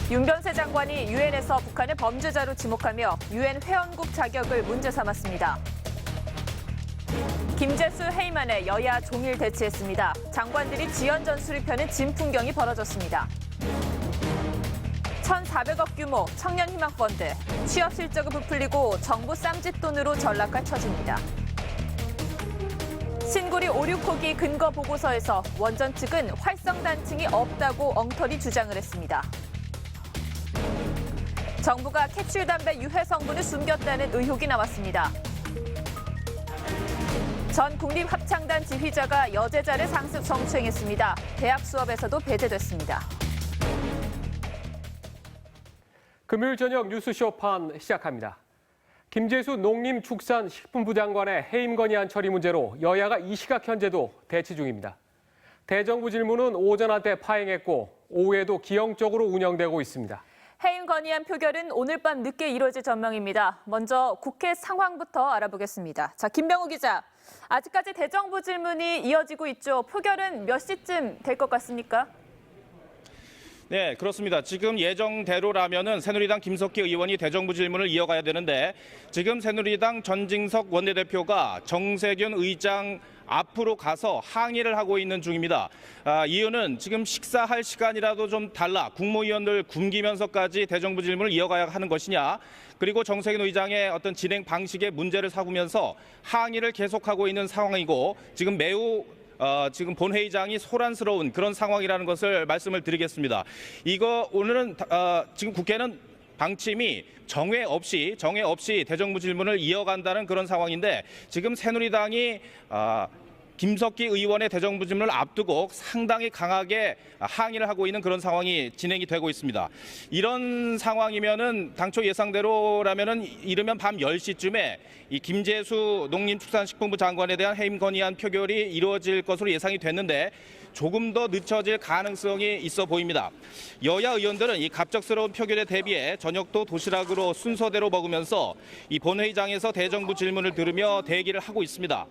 윤변세 장관이 유엔에서 북한을 범죄자로 지목하며 유엔 회원국 자격을 문제 삼았습니다. 김재수 해임안에 여야 종일 대치했습니다. 장관들이 지연전 수립하는 진풍경이 벌어졌습니다. 1,400억 규모 청년희망펀드, 취업 실적을 부풀리고 정부 쌈짓돈으로 전락할 처지입니다. 신구리 5, 6호기 근거 보고서에서 원전 측은 활성 단층이 없다고 엉터리 주장을 했습니다. 정부가 캡슐 담배 유해 성분을 숨겼다는 의혹이 나왔습니다. 전 국립합창단 지휘자가 여제자를 상습 성추행했습니다. 대학 수업에서도 배제됐습니다. 금요일 저녁 뉴스쇼판 시작합니다. 김재수 농림축산식품부 장관의 해임 건의안 처리 문제로 여야가 이 시각 현재도 대치 중입니다. 대정부 질문은 오전 한때 파행했고 오후에도 기형적으로 운영되고 있습니다. 해임 건의안 표결은 오늘 밤 늦게 이뤄질 전망입니다. 먼저 국회 상황부터 알아보겠습니다. 자, 김병우 기자. 아직까지 대정부 질문이 이어지고 있죠. 표결은 몇 시쯤 될 것 같습니까? 네, 그렇습니다. 지금 예정대로라면은 새누리당 김석기 의원이 대정부 질문을 이어가야 되는데 지금 새누리당 전진석 원내대표가 정세균 의장 앞으로 가서 항의를 하고 있는 중입니다. 이유는 지금 식사할 시간이라도 좀 달라. 국무위원들 굶기면서까지 대정부 질문을 이어가야 하는 것이냐. 그리고 정세균 의장의 어떤 진행 방식에 문제를 삼으면서 항의를 계속하고 있는 상황이고 지금 매우 지금 본회의장이 소란스러운 그런 상황이라는 것을 말씀을 드리겠습니다. 오늘은 지금 국회는 방침이 정회 없이 대정부 질문을 이어간다는 그런 상황인데 지금 새누리당이 김석기 의원의 대정부 질문을 앞두고 상당히 강하게 항의를 하고 있는 그런 상황이 진행이 되고 있습니다. 이런 상황이면은 당초 예상대로라면은 이르면 밤 10시쯤에 이 김재수 농림축산식품부 장관에 대한 해임 건의안 표결이 이루어질 것으로 예상이 됐는데 조금 더 늦춰질 가능성이 있어 보입니다. 여야 의원들은 이 갑작스러운 표결에 대비해 저녁도 도시락으로 순서대로 먹으면서 이 본회의장에서 대정부 질문을 들으며 대기를 하고 있습니다.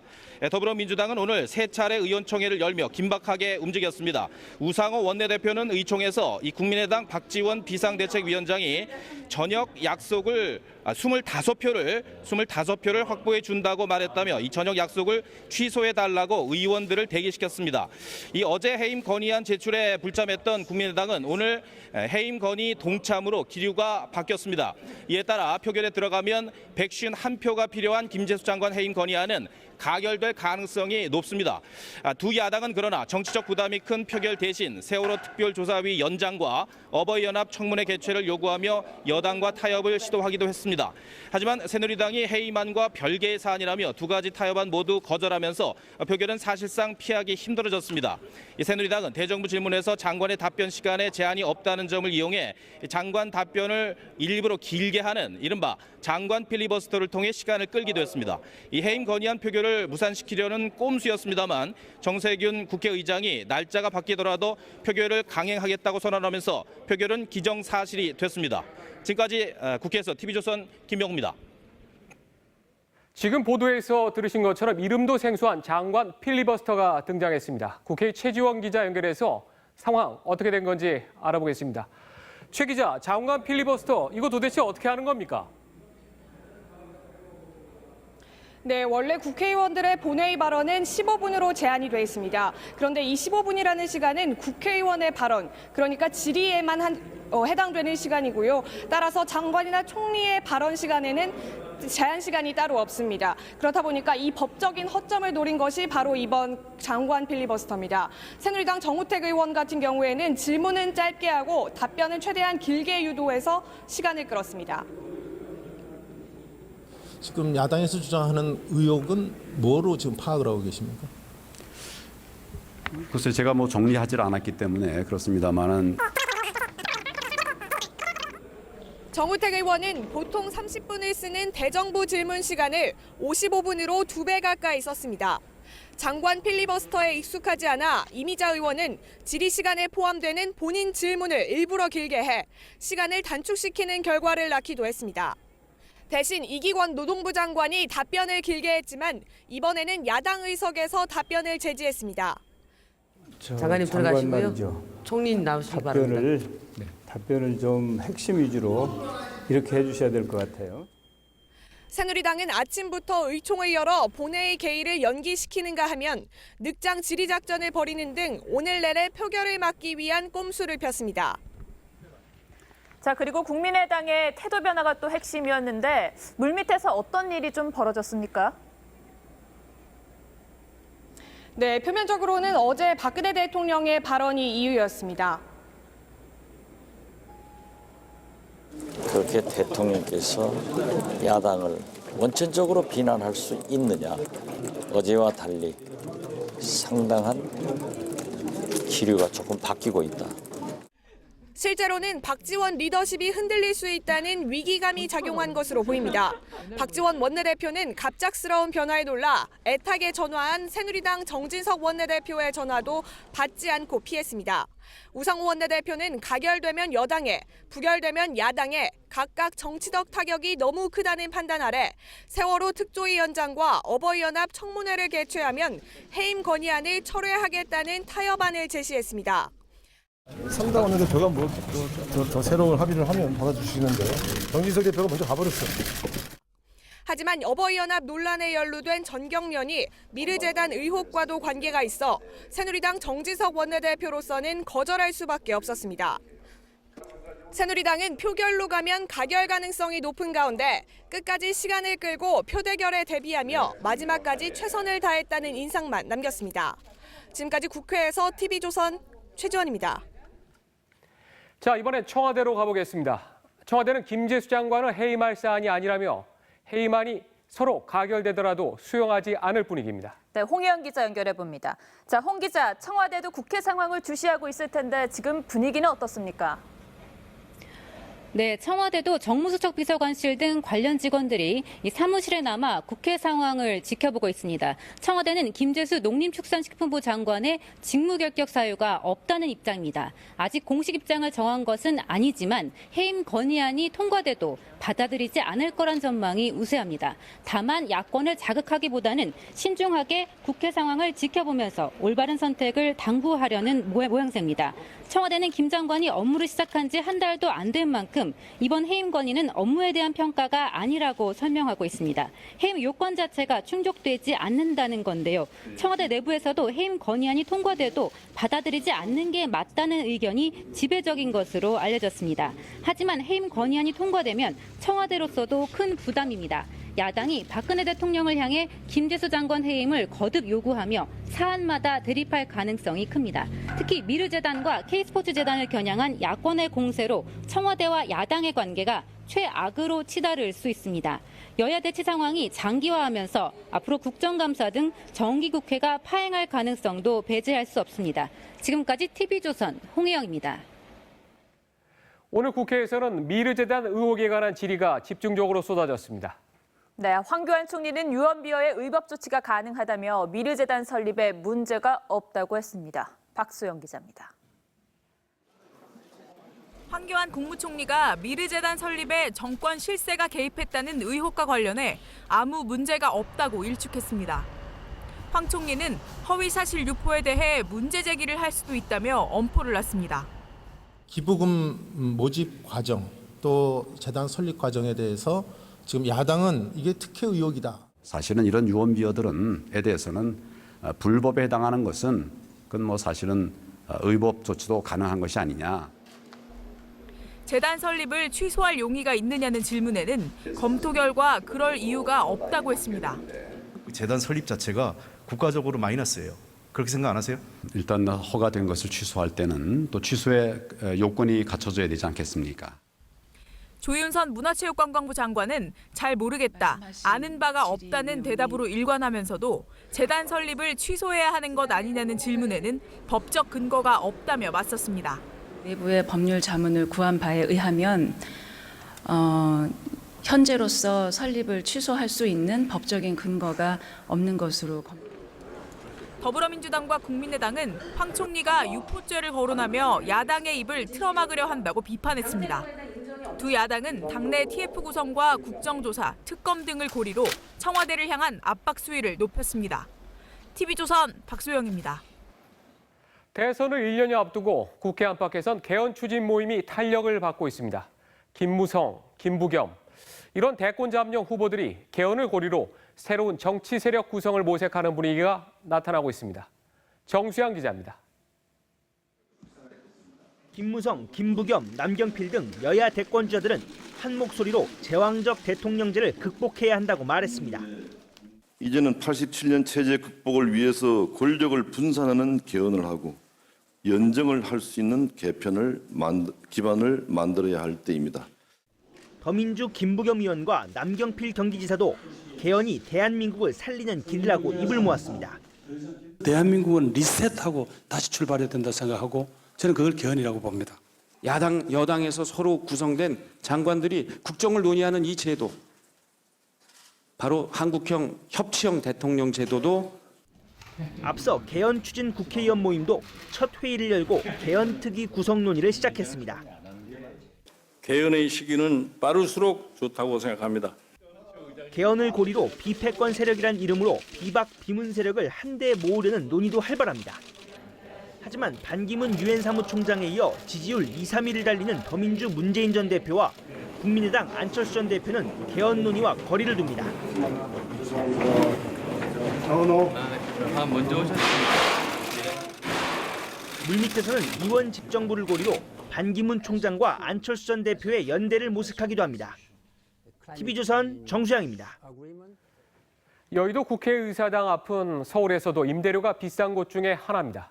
더불어민주당은 오늘 세 차례 의원총회를 열며 긴박하게 움직였습니다. 우상호 원내대표는 의총에서 이 국민의당 박지원 비상대책위원장이 저녁 약속을 25표를 확보해 준다고 말했다며 이 저녁 약속을 취소해 달라고 의원들을 대기시켰습니다. 이 어제 해임 건의안 제출에 불참했던 국민의당은 오늘 해임 건의 동참으로 기류가 바뀌었습니다. 이에 따라 표결에 들어가면 151표가 필요한 김재수 장관 해임 건의안은 가결될 가능성이 높습니다. 두 야당은 그러나 정치적 부담이 큰 표결 대신 세월호 특별조사위 연장과 어버이연합 청문회 개최를 요구하며 여당과 타협을 시도하기도 했습니다. 하지만 새누리당이 해임안과 별개의 사안이라며 두 가지 타협안 모두 거절하면서 표결은 사실상 피하기 힘들어졌습니다. 새누리당은 대정부 질문에서 장관의 답변 시간에 제한이 없다는 점을 이용해 장관 답변을 일부러 길게 하는 이른바 장관 필리버스터를 통해 시간을 끌기도 했습니다. 이 해임 건의안 표결을 무산시키려는 꼼수였습니다만 정세균 국회의장이 날짜가 바뀌더라도 표결을 강행하겠다고 선언하면서 표결은 기정사실이 됐습니다. 지금까지 국회에서 TV조선 김명우입니다. 지금 보도에서 들으신 것처럼 이름도 생소한 장관 필리버스터가 등장했습니다. 국회의 최지원 기자 연결해서 상황 어떻게 된 건지 알아보겠습니다. 최 기자, 장관 필리버스터 이거 도대체 어떻게 하는 겁니까? 네, 원래 국회의원들의 본회의 발언은 15분으로 제한이 돼 있습니다. 그런데 이 15분이라는 시간은 국회의원의 발언, 그러니까 질의에만 해당되는 시간이고요. 따라서 장관이나 총리의 발언 시간에는 제한 시간이 따로 없습니다. 그렇다 보니까 이 법적인 허점을 노린 것이 바로 이번 장관 필리버스터입니다. 새누리당 정우택 의원 같은 경우에는 질문은 짧게 하고 답변은 최대한 길게 유도해서 시간을 끌었습니다. 지금 야당에서 주장하는 의혹은 뭐로 지금 파악을 하고 계십니까? 글쎄 제가 정리하지 않았기 때문에 그렇습니다만은 정우택 의원은 보통 30분을 쓰는 대정부 질문 시간을 55분으로 2배 가까이 썼습니다. 장관 필리버스터에 익숙하지 않아 이미자 의원은 질의 시간에 포함되는 본인 질문을 일부러 길게 해 시간을 단축시키는 결과를 낳기도 했습니다. 대신 이기권 노동부 장관이 답변을 길게 했지만 이번에는 야당 의석에서 답변을 제지했습니다. 장관님 들어가시고요. 총리님 나오시기 바랍니다. 답변을 답변을 좀 핵심 위주로 이렇게 해주셔야 될 것 같아요. 새누리당은 아침부터 의총을 열어 본회의 개의를 연기시키는가 하면 늑장 지리작전을 벌이는 등 오늘 내내 표결을 막기 위한 꼼수를 폈습니다. 자, 그리고 국민의당의 태도 변화가 또 핵심이었는데 물밑에서 어떤 일이 좀 벌어졌습니까? 네, 표면적으로는 어제 박근혜 대통령의 발언이 이유였습니다. 그렇게 대통령께서 야당을 원천적으로 비난할 수 있느냐. 어제와 달리 상당한 기류가 조금 바뀌고 있다. 실제로는 박지원 리더십이 흔들릴 수 있다는 위기감이 작용한 것으로 보입니다. 박지원 원내대표는 갑작스러운 변화에 놀라 애타게 전화한 새누리당 정진석 원내대표의 전화도 받지 않고 피했습니다. 우상호 원내대표는 가결되면 여당에, 부결되면 야당에 각각 정치적 타격이 너무 크다는 판단 아래 세월호 특조위원장과 어버이연합 청문회를 개최하면 해임 건의안을 철회하겠다는 타협안을 제시했습니다. 3당 원내대표가 더 새로운 합의를 하면 받아주시는데 정진석 대표가 먼저 가버렸어요. 하지만 어버이연합 논란에 연루된 전경련이 미르재단 의혹과도 관계가 있어 새누리당 정진석 원내대표로서는 거절할 수밖에 없었습니다. 새누리당은 표결로 가면 가결 가능성이 높은 가운데 끝까지 시간을 끌고 표대결에 대비하며 마지막까지 최선을 다했다는 인상만 남겼습니다. 지금까지 국회에서 TV조선 최지원입니다. 자, 이번엔 청와대로 가보겠습니다. 청와대는 김재수 장관을 해임할 사안이 아니라며 해임안이 서로 가결되더라도 수용하지 않을 분위기입니다. 네, 홍혜연 기자 연결해 봅니다. 자, 홍 기자, 청와대도 국회 상황을 주시하고 있을 텐데 지금 분위기는 어떻습니까? 네, 청와대도 정무수석 비서관실 등 관련 직원들이 이 사무실에 남아 국회 상황을 지켜보고 있습니다. 청와대는 김재수 농림축산식품부 장관의 직무결격 사유가 없다는 입장입니다. 아직 공식 입장을 정한 것은 아니지만 해임 건의안이 통과돼도 받아들이지 않을 거란 전망이 우세합니다. 다만 야권을 자극하기보다는 신중하게 국회 상황을 지켜보면서 올바른 선택을 당부하려는 모양새입니다. 청와대는 김 장관이 업무를 시작한 지 한 달도 안 된 만큼 이번 해임 건의는 업무에 대한 평가가 아니라고 설명하고 있습니다. 해임 요건 자체가 충족되지 않는다는 건데요. 청와대 내부에서도 해임 건의안이 통과돼도 받아들이지 않는 게 맞다는 의견이 지배적인 것으로 알려졌습니다. 하지만 해임 건의안이 통과되면 청와대로서도 큰 부담입니다. 야당이 박근혜 대통령을 향해 김재수 장관 해임을 거듭 요구하며 사안마다 대립할 가능성이 큽니다. 특히 미르재단과 K스포츠재단을 겨냥한 야권의 공세로 청와대와 야당의 관계가 최악으로 치달을 수 있습니다. 여야 대치 상황이 장기화하면서 앞으로 국정감사 등 정기국회가 파행할 가능성도 배제할 수 없습니다. 지금까지 TV조선 홍혜영입니다. 오늘 국회에서는 미르재단 의혹에 관한 질의가 집중적으로 쏟아졌습니다. 네, 황교안 총리는 유언비어의 의법 조치가 가능하다며 미르재단 설립에 문제가 없다고 했습니다. 박소영 기자입니다. 황교안 국무총리가 미르재단 설립에 정권 실세가 개입했다는 의혹과 관련해 아무 문제가 없다고 일축했습니다. 황 총리는 허위사실 유포에 대해 문제 제기를 할 수도 있다며 엄포를 놨습니다. 기부금 모집 과정 또 재단 설립 과정에 대해서 지금 야당은 이게 특혜 의혹이다. 사실은 이런 유언비어들에 대해서는 불법에 해당하는 것은 그건 뭐 사실은 의법 조치도 가능한 것이 아니냐. 재단 설립을 취소할 용의가 있느냐는 질문에는 검토 결과 그럴 이유가 없다고 했습니다. 재단 설립 자체가 국가적으로 마이너스예요. 그렇게 생각 안 하세요? 일단 허가된 것을 취소할 때는 또 취소의 요건이 갖춰져야 되지 않겠습니까? 조윤선 문화체육관광부 장관은 잘 모르겠다, 아는 바가 없다는 대답으로 일관하면서도 재단 설립을 취소해야 하는 것 아니냐는 질문에는 법적 근거가 없다며 맞섰습니다. 내부의 법률 자문을 구한 바에 의하면 현재로서 설립을 취소할 수 있는 법적인 근거가 없는 것으로 더불어민주당과 국민의당은 황 총리가 유포죄를 거론하며 야당의 입을 틀어막으려 한다고 비판했습니다. 두 야당은 당내 TF 구성과 국정조사, 특검 등을 고리로 청와대를 향한 압박 수위를 높였습니다. TV조선 박소영입니다. 대선을 1년여 앞두고 국회 안팎에선 개헌 추진 모임이 탄력을 받고 있습니다. 김무성, 김부겸 이런 대권 잠룡 후보들이 개헌을 고리로 새로운 정치 세력 구성을 모색하는 분위기가 나타나고 있습니다. 정수양 기자입니다. 김무성, 김부겸, 남경필 등 여야 대권주자들은 한 목소리로 제왕적 대통령제를 극복해야 한다고 말했습니다. 이제는 87년 체제 극복을 위해서 권력을 분산하는 개헌을 하고 연정을 할 수 있는 기반을 만들어야 할 때입니다. 더민주 김부겸 의원과 남경필 경기지사도 개헌이 대한민국을 살리는 길이라고 입을 모았습니다. 대한민국은 리셋하고 다시 출발해야 된다고 생각하고 저는 그걸 개헌이라고 봅니다. 야당, 여당에서 서로 구성된 장관들이 국정을 논의하는 이 제도, 바로 한국형 협치형 대통령 제도도 앞서 개헌 추진 국회의원 모임도 첫 회의를 열고 개헌 특위 구성 논의를 시작했습니다. 개헌의 시기는 빠를수록 좋다고 생각합니다. 개헌을 고리로 비패권 세력이란 이름으로 비박 비문 세력을 한데 모으려는 논의도 활발합니다. 하지만 반기문 유엔 사무총장에 이어 지지율 2, 3위를 달리는 더민주 문재인 전 대표와 국민의당 안철수 전 대표는 개헌 논의와 거리를 둡니다. 먼저 오셨습니다. 물밑에서는 이원 집정부를 고리로 반기문 총장과 안철수 전 대표의 연대를 모색하기도 합니다. TV조선 정수양입니다. 여의도 국회의사당 앞은 서울에서도 임대료가 비싼 곳 중에 하나입니다.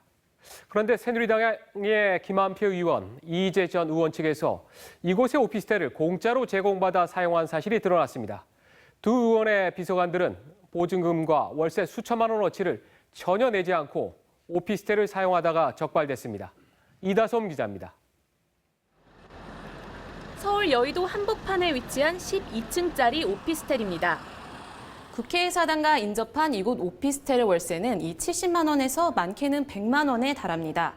그런데 새누리당의 김한표 의원, 이희재 전 의원 측에서 이곳의 오피스텔을 공짜로 제공받아 사용한 사실이 드러났습니다. 두 의원의 비서관들은 보증금과 월세 수천만 원어치를 전혀 내지 않고 오피스텔을 사용하다가 적발됐습니다. 이다솜 기자입니다. 서울 여의도 한복판에 위치한 12층짜리 오피스텔입니다. 국회의사당과 인접한 이곳 오피스텔의 월세는 이 70만 원에서 많게는 100만 원에 달합니다.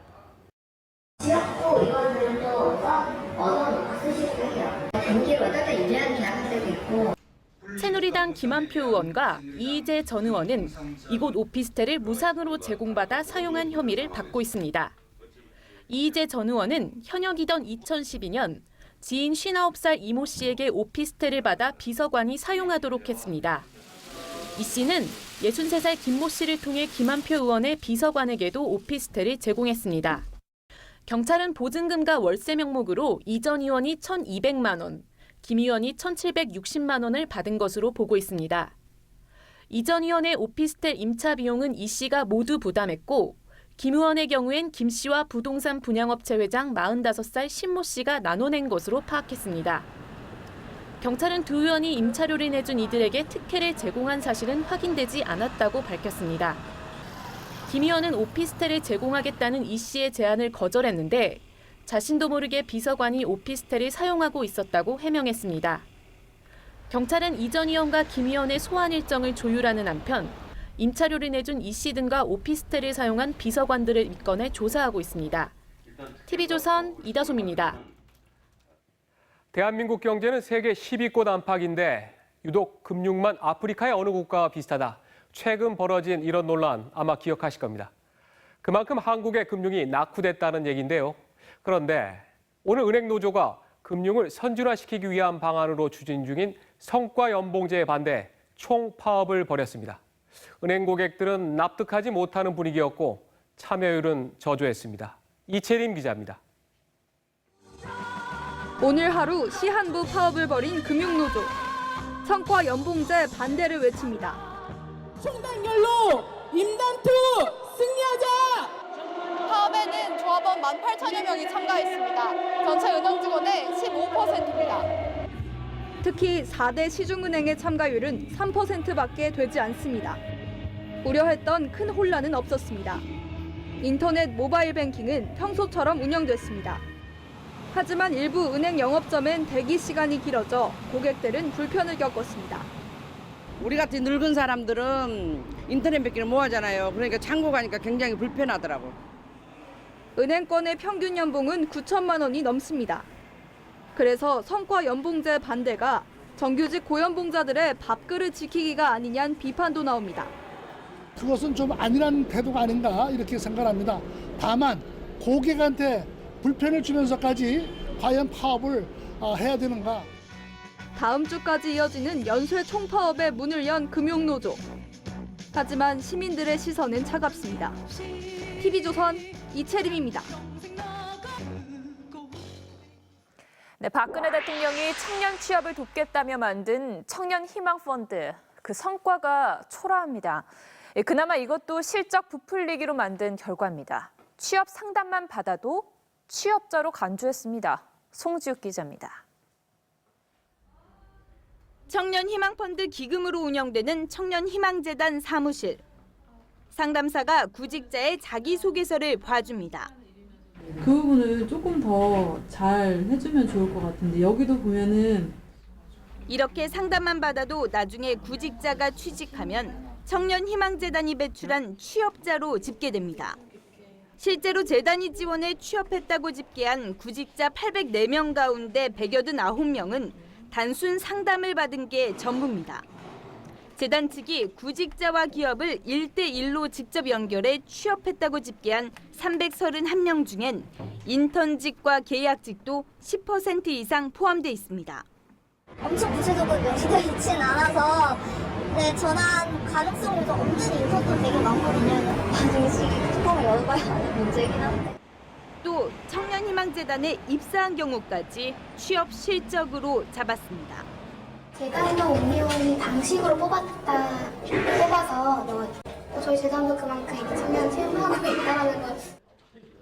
지역구 의원들도 얻어놓고 쓰시고 해요. 단기로 어떤 1년 계약할 때도 있고. 새누리당 김한표 의원과 이희재 전 의원은 이곳 오피스텔을 무상으로 제공받아 사용한 혐의를 받고 있습니다. 이희재 전 의원은 현역이던 2012년 지인 59살 이모 씨에게 오피스텔을 받아 비서관이 사용하도록 했습니다. 이 씨는 63살 김모 씨를 통해 김한표 의원의 비서관에게도 오피스텔을 제공했습니다. 경찰은 보증금과 월세 명목으로 이 전 의원이 1,200만 원, 김 의원이 1,760만 원을 받은 것으로 보고 있습니다. 이 전 의원의 오피스텔 임차 비용은 이 씨가 모두 부담했고 김 의원의 경우엔 김 씨와 부동산 분양업체 회장 45살 신모 씨가 나눠낸 것으로 파악했습니다. 경찰은 두 의원이 임차료를 내준 이들에게 특혜를 제공한 사실은 확인되지 않았다고 밝혔습니다. 김 의원은 오피스텔을 제공하겠다는 이 씨의 제안을 거절했는데 자신도 모르게 비서관이 오피스텔을 사용하고 있었다고 해명했습니다. 경찰은 이 전 의원과 김 의원의 소환 일정을 조율하는 한편 임차료를 내준 이 씨 등과 오피스텔을 사용한 비서관들을 입건해 조사하고 있습니다. TV조선 이다솜입니다. 대한민국 경제는 세계 10위권 안팎인데 유독 금융만 아프리카의 어느 국가와 비슷하다. 최근 벌어진 이런 논란 아마 기억하실 겁니다. 그만큼 한국의 금융이 낙후됐다는 얘기인데요. 그런데 오늘 은행노조가 금융을 선진화시키기 위한 방안으로 추진 중인 성과연봉제에 반대 총파업을 벌였습니다. 은행 고객들은 납득하지 못하는 분위기였고 참여율은 저조했습니다. 이채림 기자입니다. 오늘 하루 시한부 파업을 벌인 금융노조. 성과연봉제 반대를 외칩니다. 총단결로 임단투 승리하자! 파업에는 조합원 18,000여 명이 참가했습니다. 전체 은행 직원의 15%입니다. 특히 4대 시중은행의 참가율은 3%밖에 되지 않습니다. 우려했던 큰 혼란은 없었습니다. 인터넷 모바일 뱅킹은 평소처럼 운영됐습니다. 하지만 일부 은행 영업점엔 대기 시간이 길어져 고객들은 불편을 겪었습니다. 우리 같은 늙은 사람들은 인터넷 뱅킹을 못 하잖아요. 그러니까 창구 가니까 굉장히 불편하더라고. 은행권의 평균 연봉은 9천만 원이 넘습니다. 그래서 성과연봉제 반대가 정규직 고연봉자들의 밥그릇 지키기가 아니냐는 비판도 나옵니다. 그것은 좀 아니란 태도가 아닌가 이렇게 생각합니다. 다만 고객한테 불편을 주면서까지 과연 파업을 해야 되는가. 다음 주까지 이어지는 연쇄 총파업에 문을 연 금융노조. 하지만 시민들의 시선은 차갑습니다. TV조선 이채림입니다. 네, 박근혜 대통령이 청년 취업을 돕겠다며 만든 청년 희망 펀드. 그 성과가 초라합니다. 그나마 이것도 실적 부풀리기로 만든 결과입니다. 취업 상담만 받아도 취업자로 간주했습니다. 송지욱 기자입니다. 청년희망펀드 기금으로 운영되는 청년희망재단 사무실. 상담사가 구직자의 자기소개서를 봐줍니다. 그 부분을 조금 더 잘 해주면 좋을 것 같은데 여기도 보면은 이렇게 상담만 받아도 나중에 구직자가 취직하면 청년희망재단이 배출한 취업자로 집계됩니다. 실제로 재단이 지원해 취업했다고 집계한 구직자 804명 가운데 189명은 단순 상담을 받은 게 전부입니다. 재단 측이 구직자와 기업을 1대1로 직접 연결해 취업했다고 집계한 331명 중엔 인턴직과 계약직도 10% 이상 포함돼 있습니다. 엄청 구체적으로 명시되어 있지는 않아서 전환 가능성이 좀 없는 인턴도 되게 많거든요. 나중에 뚜껑을 열어봐야 하는 문제긴 한데. 또 청년희망재단에 입사한 경우까지 취업 실적으로 잡았습니다. 제가 해놓은 운용이 방식으로 뽑아서 저희 재단도 그만큼 청년 채용하고 있다는 걸.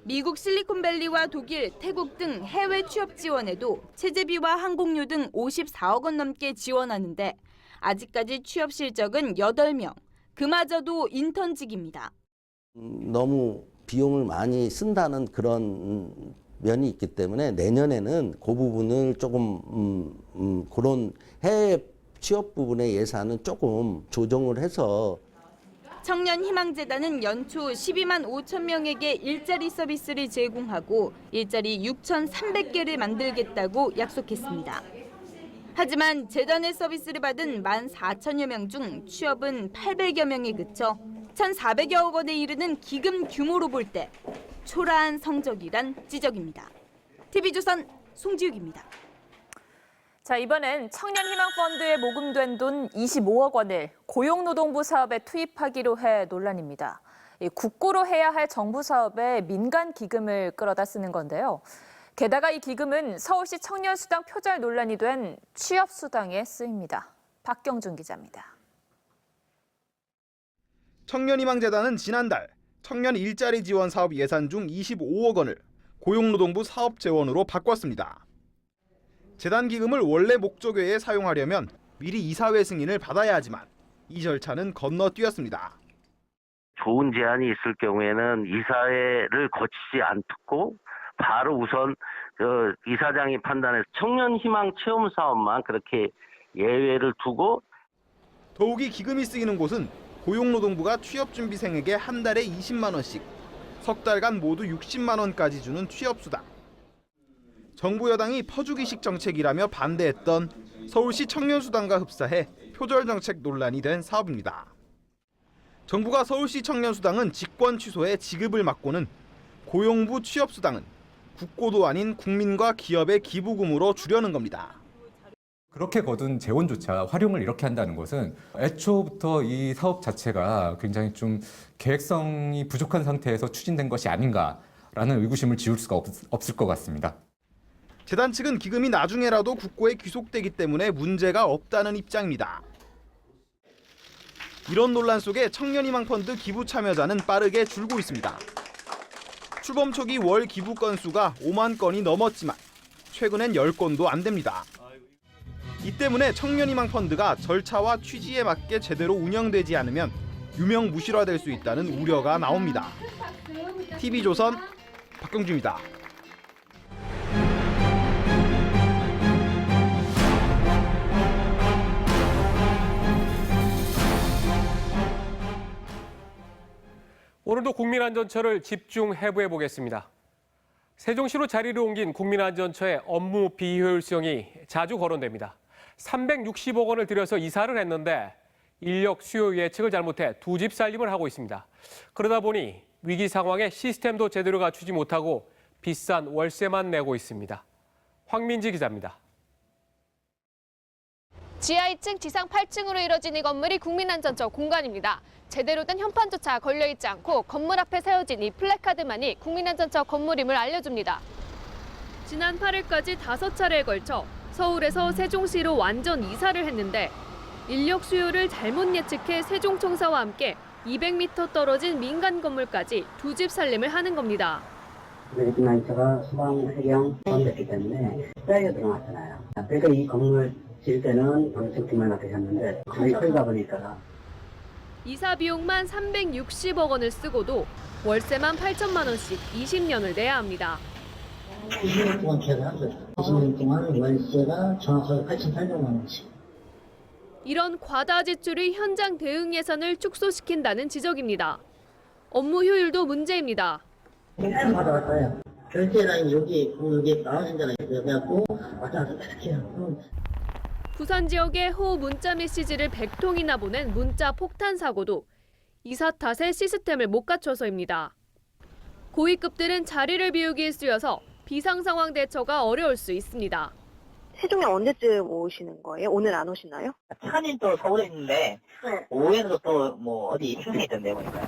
미국 실리콘밸리와 독일, 태국 등 해외 취업 지원에도 체재비와 항공료 등 54억 원 넘게 지원하는데 아직까지 취업 실적은 8명, 그마저도 인턴직입니다. 너무 비용을 많이 쓴다는 그런 면이 있기 때문에 내년에는 그 부분을 조금 그런 해외 취업 부분의 예산은 조금 조정을 해서 청년희망재단은 연초 12만 5천 명에게 일자리 서비스를 제공하고 일자리 6,300개를 만들겠다고 약속했습니다. 하지만 재단의 서비스를 받은 14,000여 명 중 취업은 800여 명에 그쳐 1,400여억 원에 이르는 기금 규모로 볼 때 초라한 성적이란 지적입니다. TV조선 송지욱입니다. 자, 이번엔 청년희망펀드에 모금된 돈 25억 원을 고용노동부 사업에 투입하기로 해 논란입니다. 국고로 해야 할 정부 사업에 민간 기금을 끌어다 쓰는 건데요. 게다가 이 기금은 서울시 청년수당 표절 논란이 된 취업수당에 쓰입니다. 박경준 기자입니다. 청년희망재단은 지난달 청년 일자리 지원 사업 예산 중 25억 원을 고용노동부 사업재원으로 바꿨습니다. 재단 기금을 원래 목적외에 사용하려면 미리 이사회 승인을 받아야 하지만 이 절차는 건너뛰었습니다. 좋은 제안이 있을 경우에는 이사회를 거치지 않고 바로 우선 이사장이 판단해서 청년희망 체험 사업만 그렇게 예외를 두고 더욱이 기금이 쓰이는 곳은 고용노동부가 취업준비생에게 한 달에 20만 원씩, 석 달간 모두 60만 원까지 주는 취업수당. 정부 여당이 퍼주기식 정책이라며 반대했던 서울시 청년수당과 흡사해 표절정책 논란이 된 사업입니다. 정부가 서울시 청년수당은 직권 취소해 지급을 막고는 고용부 취업수당은 국고도 아닌 국민과 기업의 기부금으로 주려는 겁니다. 그렇게 거둔 재원조차 활용을 이렇게 한다는 것은 애초부터 이 사업 자체가 굉장히 좀 계획성이 부족한 상태에서 추진된 것이 아닌가라는 의구심을 지울 수가 없을 것 같습니다. 재단 측은 기금이 나중에라도 국고에 귀속되기 때문에 문제가 없다는 입장입니다. 이런 논란 속에 청년희망펀드 기부 참여자는 빠르게 줄고 있습니다. 출범 초기 월 기부 건수가 5만 건이 넘었지만 최근엔 10건도 안 됩니다. 이 때문에 청년희망펀드가 절차와 취지에 맞게 제대로 운영되지 않으면 유명무실화될 수 있다는 우려가 나옵니다. TV조선 박경주입니다. 오늘도 국민안전처를 집중 해부해 보겠습니다. 세종시로 자리를 옮긴 국민안전처의 업무 비효율성이 자주 거론됩니다. 360억 원을 들여서 이사를 했는데 인력 수요 예측을 잘못해 두 집 살림을 하고 있습니다. 그러다 보니 위기 상황에 시스템도 제대로 갖추지 못하고 비싼 월세만 내고 있습니다. 황민지 기자입니다. 지하 2층, 지상 8층으로 이뤄진 이 건물이 국민안전처 공간입니다. 제대로 된 현판조차 걸려있지 않고 건물 앞에 세워진 이 플래카드만이 국민안전처 건물임을 알려줍니다. 지난 8일까지 5차례에 걸쳐 서울에서 세종시로 완전 이사를 했는데 인력 수요를 잘못 예측해 세종청사와 함께 200m 떨어진 민간 건물까지 두 집 살림을 하는 겁니다. 국민안전처가 소방, 해경 포함됐기 때문에 쌓여 들어갔잖아요. 그러니까 이 건물 지을 때는 방청팀을 맡으셨는데 거의 크다 보니까 이사 비용만 360억 원을 쓰고도 월세만 8천만 원씩 20년을 내야 합니다. 20년 동안 계산한 거예요. 20년 동안 월세가 정확하게 8,800만 원씩. 이런 과다 지출이 현장 대응 예산을 축소시킨다는 지적입니다. 업무 효율도 문제입니다. 계산 받아왔어요. 결제 라인 여기 나오는 데가 있어요. 그래갖고 왔다 갔다 이렇게 해요. 부산 지역에 호우 문자 메시지를 100통이나 보낸 문자 폭탄 사고도 이사 탓에 시스템을 못 갖춰서입니다. 고위급들은 자리를 비우기에 쓰여서 비상 상황 대처가 어려울 수 있습니다. 세종에 언제쯤 오시는 거예요? 오늘 안 오시나요? 차는 또 서울에 있는데 오후에도 또 뭐 어디 행사 있던데 보니까.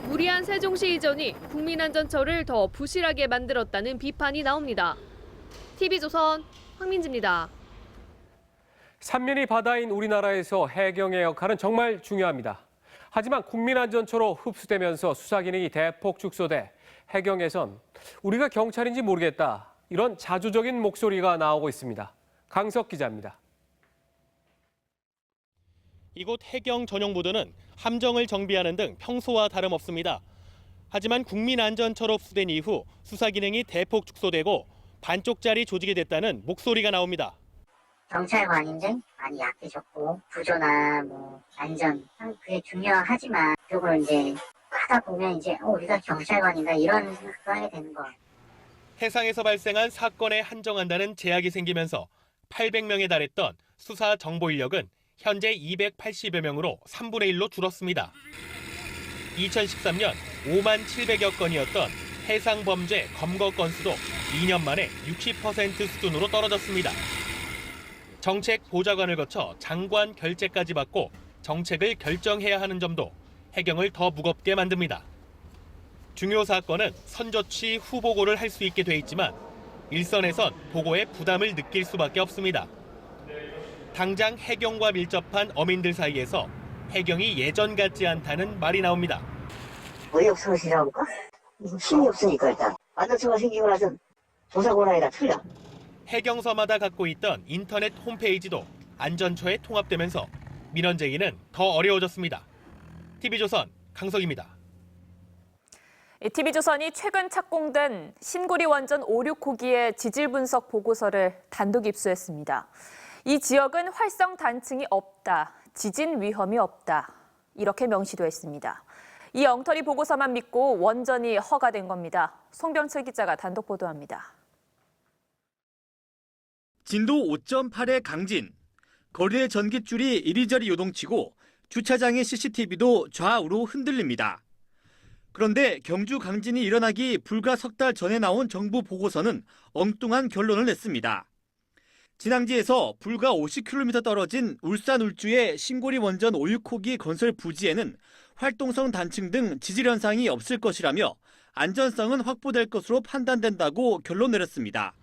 무리한 세종시 이전이 국민안전처를 더 부실하게 만들었다는 비판이 나옵니다. TV조선 황민지입니다. 삼면이 바다인 우리나라에서 해경의 역할은 정말 중요합니다. 하지만 국민안전처로 흡수되면서 수사 기능이 대폭 축소돼 해경에선 우리가 경찰인지 모르겠다. 이런 자조적인 목소리가 나오고 있습니다. 강석 기자입니다. 이곳 해경 전용부대는 함정을 정비하는 등 평소와 다름없습니다. 하지만 국민안전처로 흡수된 이후 수사 기능이 대폭 축소되고 반쪽짜리 조직이 됐다는 목소리가 나옵니다. 경찰관인데 많이 약해졌고 구조나 뭐 안전 그게 중요하지만 그걸 이제 하다 보면 이제 우리가 경찰관인가 이런 생각도 하게 되는 거예요. 해상에서 발생한 사건에 한정한다는 제약이 생기면서 800명에 달했던 수사 정보 인력은 현재 280여 명으로 3분의 1로 줄었습니다. 2013년 5만 700여 건이었던 해상 범죄 검거 건수도 2년 만에 60% 수준으로 떨어졌습니다. 정책 보좌관을 거쳐 장관 결재까지 받고 정책을 결정해야 하는 점도 해경을 더 무겁게 만듭니다. 중요 사건은 선조치 후보고를 할 수 있게 돼 있지만 일선에선 보고에 부담을 느낄 수밖에 없습니다. 당장 해경과 밀접한 어민들 사이에서 해경이 예전 같지 않다는 말이 나옵니다. 의욕상실이라고 할까? 힘이 없으니까 일단 안전처가 생기고 나서 조사 권한이 다 틀려. 해경서마다 갖고 있던 인터넷 홈페이지도 안전처에 통합되면서 민원 제기는 더 어려워졌습니다. TV조선 강석입니다. TV조선이 최근 착공된 신고리 원전 5, 6호기의 지질 분석 보고서를 단독 입수했습니다. 이 지역은 활성 단층이 없다, 지진 위험이 없다 이렇게 명시되어 있습니다. 이 엉터리 보고서만 믿고 원전이 허가된 겁니다. 송병철 기자가 단독 보도합니다. 진도 5.8의 강진. 거리의 전깃줄이 이리저리 요동치고 주차장의 CCTV도 좌우로 흔들립니다. 그런데 경주 강진이 일어나기 불과 석 달 전에 나온 정부 보고서는 엉뚱한 결론을 냈습니다. 진앙지에서 불과 50km 떨어진 울산 울주의 신고리 원전 5, 6호기 건설 부지에는 활동성 단층 등 지질 현상이 없을 것이라며 안전성은 확보될 것으로 판단된다고 결론 내렸습니다.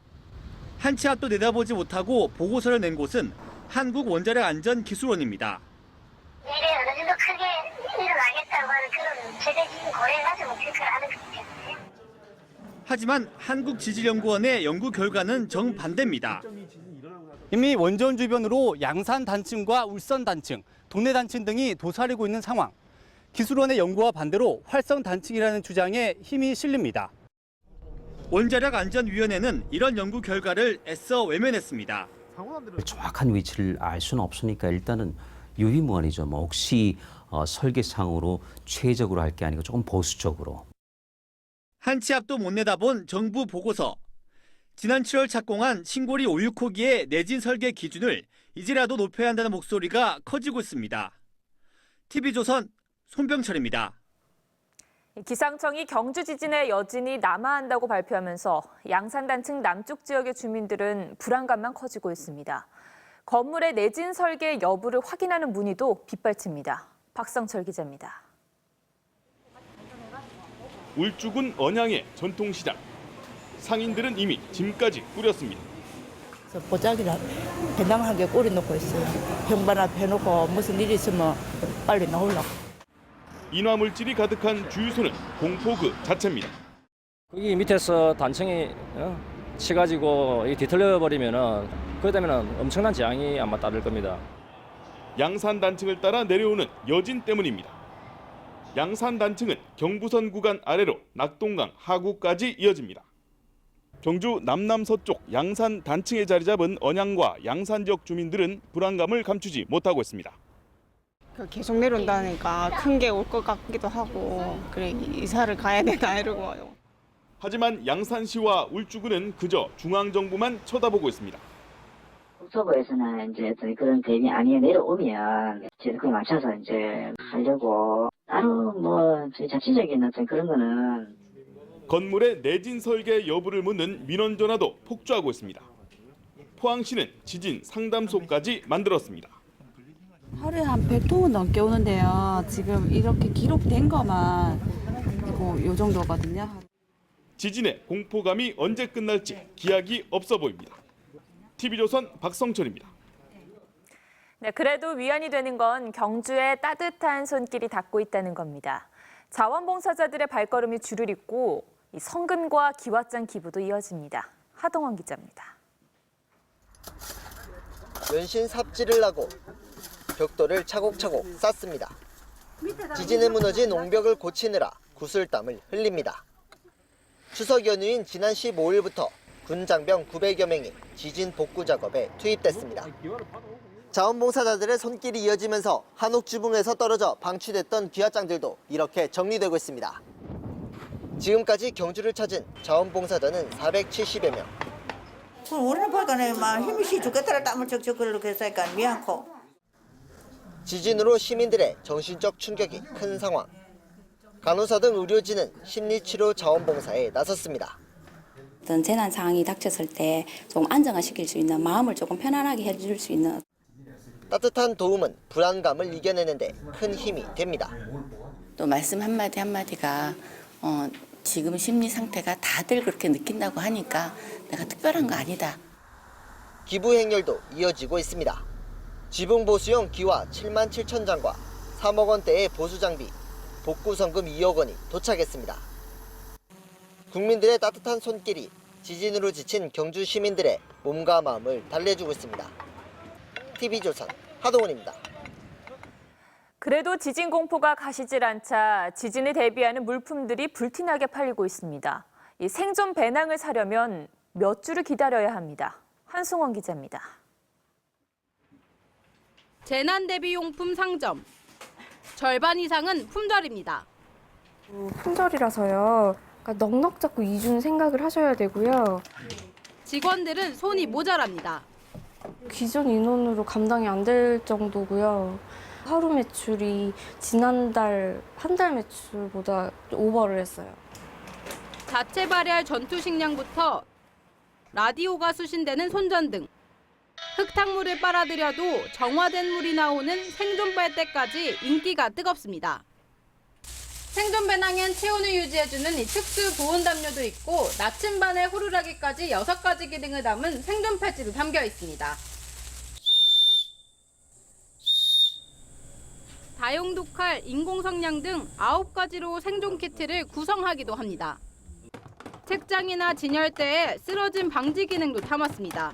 한 치 앞도 내다보지 못하고 보고서를 낸 곳은 한국원자력안전기술원입니다. 일이 어느 정도 크게 일어나겠다고 하는 그런 제대적인 고려를 하지 못해서 하는 거기 때문에. 하지만 한국지질연구원의 연구 결과는 정반대입니다. 이미 원전 주변으로 양산 단층과 울선 단층, 동래 단층 등이 도사리고 있는 상황. 기술원의 연구와 반대로 활성 단층이라는 주장에 힘이 실립니다. 원자력안전위원회는 이런 연구 결과를 애써 외면했습니다. 정확한 위치를 알 수는 없으니까 일단은 유의무원이죠. 뭐 혹시 설계상으로 최적으로 할 게 아니고 조금 보수적으로. 한 치 앞도 못 내다본 정부 보고서. 지난 7월 착공한 신고리 5, 6호기의 내진 설계 기준을 이제라도 높여야 한다는 목소리가 커지고 있습니다. TV조선 송병철입니다. 기상청이 경주 지진의 여진이 남하한다고 발표하면서 양산단층 남쪽 지역의 주민들은 불안감만 커지고 있습니다. 건물의 내진 설계 여부를 확인하는 문의도 빗발칩니다. 박성철 기자입니다. 울주군 언양의 전통시장. 상인들은 이미 짐까지 꾸렸습니다. 보자기를 배낭하게 꾸려놓고 있어요. 현관 앞에 해놓고 무슨 일이 있으면 빨리 나오려고. 인화물질이 가득한 주유소는 공포 그 자체입니다. 거기 밑에서 단층이 치가지고 뒤틀려 버리면은 그러다 되면 엄청난 재앙이 아마 따를 겁니다. 양산 단층을 따라 내려오는 여진 때문입니다. 양산 단층은 경부선 구간 아래로 낙동강 하구까지 이어집니다. 경주 남남서쪽 양산 단층에 자리 잡은 언양과 양산 지역 주민들은 불안감을 감추지 못하고 있습니다. 계속 내려온다니까 큰 게 올 것 같기도 하고 그래 이사를 가야 되나 이러고. 하지만 양산시와 울주군은 그저 중앙정부만 쳐다보고 있습니다. 국토부에서는 이제 그런 대비 안이 내려오면 그 맞춰서 이제 하려고 따로 뭐 자체적인 어떤 그런 거는. 건물의 내진 설계 여부를 묻는 민원 전화도 폭주하고 있습니다. 포항시는 지진 상담소까지 만들었습니다. 하루에 한 100통은 넘게 오는데요. 지금 이렇게 기록된 것만 요 정도거든요. 지진의 공포감이 언제 끝날지 기약이 없어 보입니다. TV조선 박성철입니다. 네, 그래도 위안이 되는 건 경주에 따뜻한 손길이 닿고 있다는 겁니다. 자원봉사자들의 발걸음이 줄을 잇고 이 성금과 기왓장 기부도 이어집니다. 하동원 기자입니다. 연신 삽질을 하고 벽돌을 차곡차곡 쌓습니다. 지진에 무너진 옹벽을 고치느라 구슬땀을 흘립니다. 추석 연휴인 지난 15일부터 군장병 900여 명이 지진 복구 작업에 투입됐습니다. 자원봉사자들의 손길이 이어지면서 한옥 지붕에서 떨어져 방치됐던 기왓장들도 이렇게 정리되고 있습니다. 지금까지 경주를 찾은 자원봉사자는 470여 명. 우리는 보니까 막 힘이 시 죽겠다라 땀을 적적 그렇게 했으니까 미안코. 지진으로 시민들의 정신적 충격이 큰 상황. 간호사 등 의료진은 심리치료 자원봉사에 나섰습니다. 어떤 재난 상황이 닥쳤을 때 좀 안정화시킬 수 있는 마음을 조금 편안하게 해줄 수 있는 따뜻한 도움은 불안감을 이겨내는데 큰 힘이 됩니다. 또 말씀 한마디 한마디가 지금 심리 상태가 다들 그렇게 느낀다고 하니까 내가 특별한 거 아니다. 기부 행렬도 이어지고 있습니다. 지붕 보수용 기와 7만 7천 장과 3억 원대의 보수 장비, 복구 성금 2억 원이 도착했습니다. 국민들의 따뜻한 손길이 지진으로 지친 경주 시민들의 몸과 마음을 달래주고 있습니다. TV조선 하동원입니다. 그래도 지진 공포가 가시질 않자 지진에 대비하는 물품들이 불티나게 팔리고 있습니다. 이 생존 배낭을 사려면 몇 주를 기다려야 합니다. 한승원 기자입니다. 재난 대비 용품 상점. 절반 이상은 품절입니다. 품절이라서요. 그러니까 넉넉 잡고 이주는 생각을 하셔야 되고요. 직원들은 손이 모자랍니다. 기존 인원으로 감당이 안 될 정도고요. 하루 매출이 지난달 한 달 매출보다 오버를 했어요. 자체 발효할 전투 식량부터 라디오가 수신되는 손전등, 흙탕물을 빨아들여도 정화된 물이 나오는 생존 빨대까지 인기가 뜨겁습니다. 생존 배낭엔 체온을 유지해주는 이 특수 보온 담요도 있고 나침반의 호루라기까지 6가지 기능을 담은 생존 팔찌도 담겨 있습니다. 다용도칼, 인공성냥 등 9가지로 생존 키트를 구성하기도 합니다. 책장이나 진열대에 쓰러짐 방지 기능도 담았습니다.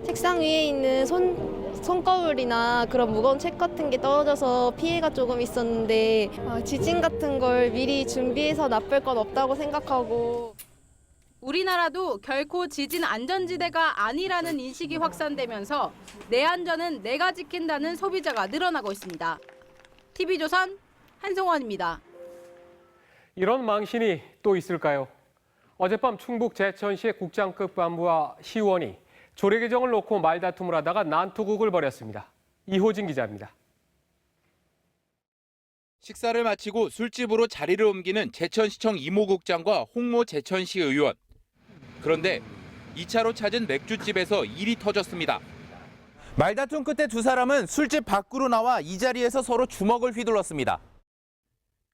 책상 위에 있는 손거울이나 그런 무거운 책 같은 게 떨어져서 피해가 조금 있었는데 지진 같은 걸 미리 준비해서 나쁠 건 없다고 생각하고. 우리나라도 결코 지진 안전지대가 아니라는 인식이 확산되면서 내 안전은 내가 지킨다는 소비자가 늘어나고 있습니다. TV조선 한송원입니다. 이런 망신이 또 있을까요? 어젯밤 충북 제천시의 국장급 간부와 시의원이 조례 개정을 놓고 말다툼을 하다가 난투극을 벌였습니다. 이호진 기자입니다. 식사를 마치고 술집으로 자리를 옮기는 제천시청 이모국장과 홍모 제천시 의원. 그런데 2차로 찾은 맥주집에서 일이 터졌습니다. 말다툼 끝에 두 사람은 술집 밖으로 나와 이 자리에서 서로 주먹을 휘둘렀습니다.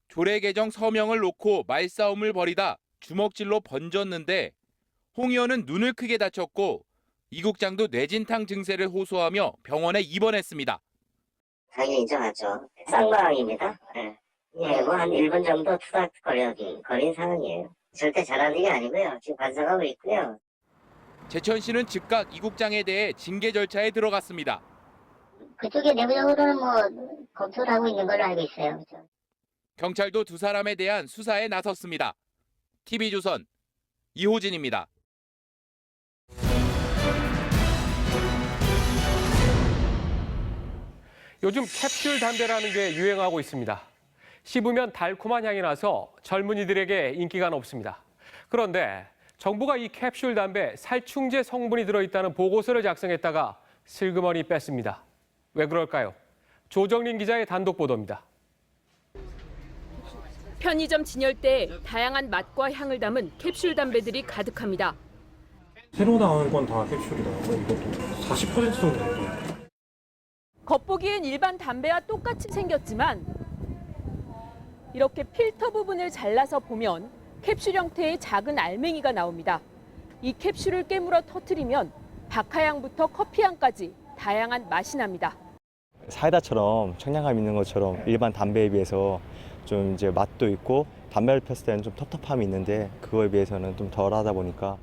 조례 개정 서명을 놓고 말싸움을 벌이다 주먹질로 번졌는데 홍 의원은 눈을 크게 다쳤고 이 국장도 뇌진탕 증세를 호소하며 병원에 입원했습니다. 당연히 인정하죠. 쌍방입니다. 예, 뭐 한 1분 정도 투닥거린 상황이에요. 절대 잘하는 게 아니고요. 지금 반성하고 있고요. 제천시는 즉각 이 국장에 대해 징계 절차에 들어갔습니다. 그쪽에 내부적으로는 뭐 검토를 하고 있는 걸로 알고 있어요. 그렇죠? 경찰도 두 사람에 대한 수사에 나섰습니다. TV조선 이호진입니다. 요즘 캡슐 담배라는 게 유행하고 있습니다. 씹으면 달콤한 향이 나서 젊은이들에게 인기가 높습니다. 그런데 정부가 이 캡슐 담배에 살충제 성분이 들어있다는 보고서를 작성했다가 슬그머니 뺐습니다. 왜 그럴까요? 조정린 기자의 단독 보도입니다. 편의점 진열대에 다양한 맛과 향을 담은 캡슐 담배들이 가득합니다. 새로 나오는 건 다 캡슐이더라고요. 이것도 40% 정도 돼요. 겉보기엔 일반 담배와 똑같이 생겼지만 이렇게 필터 부분을 잘라서 보면 캡슐 형태의 작은 알맹이가 나옵니다. 이 캡슐을 깨물어 터뜨리면 박하향부터 커피향까지 다양한 맛이 납니다. 사이다처럼 청량감 있는 것처럼 일반 담배에 비해서 좀 이제 맛도 있고 담배를 폈을 때는 좀 텁텁함이 있는데 그거에 비해서는 좀 덜하다 보니까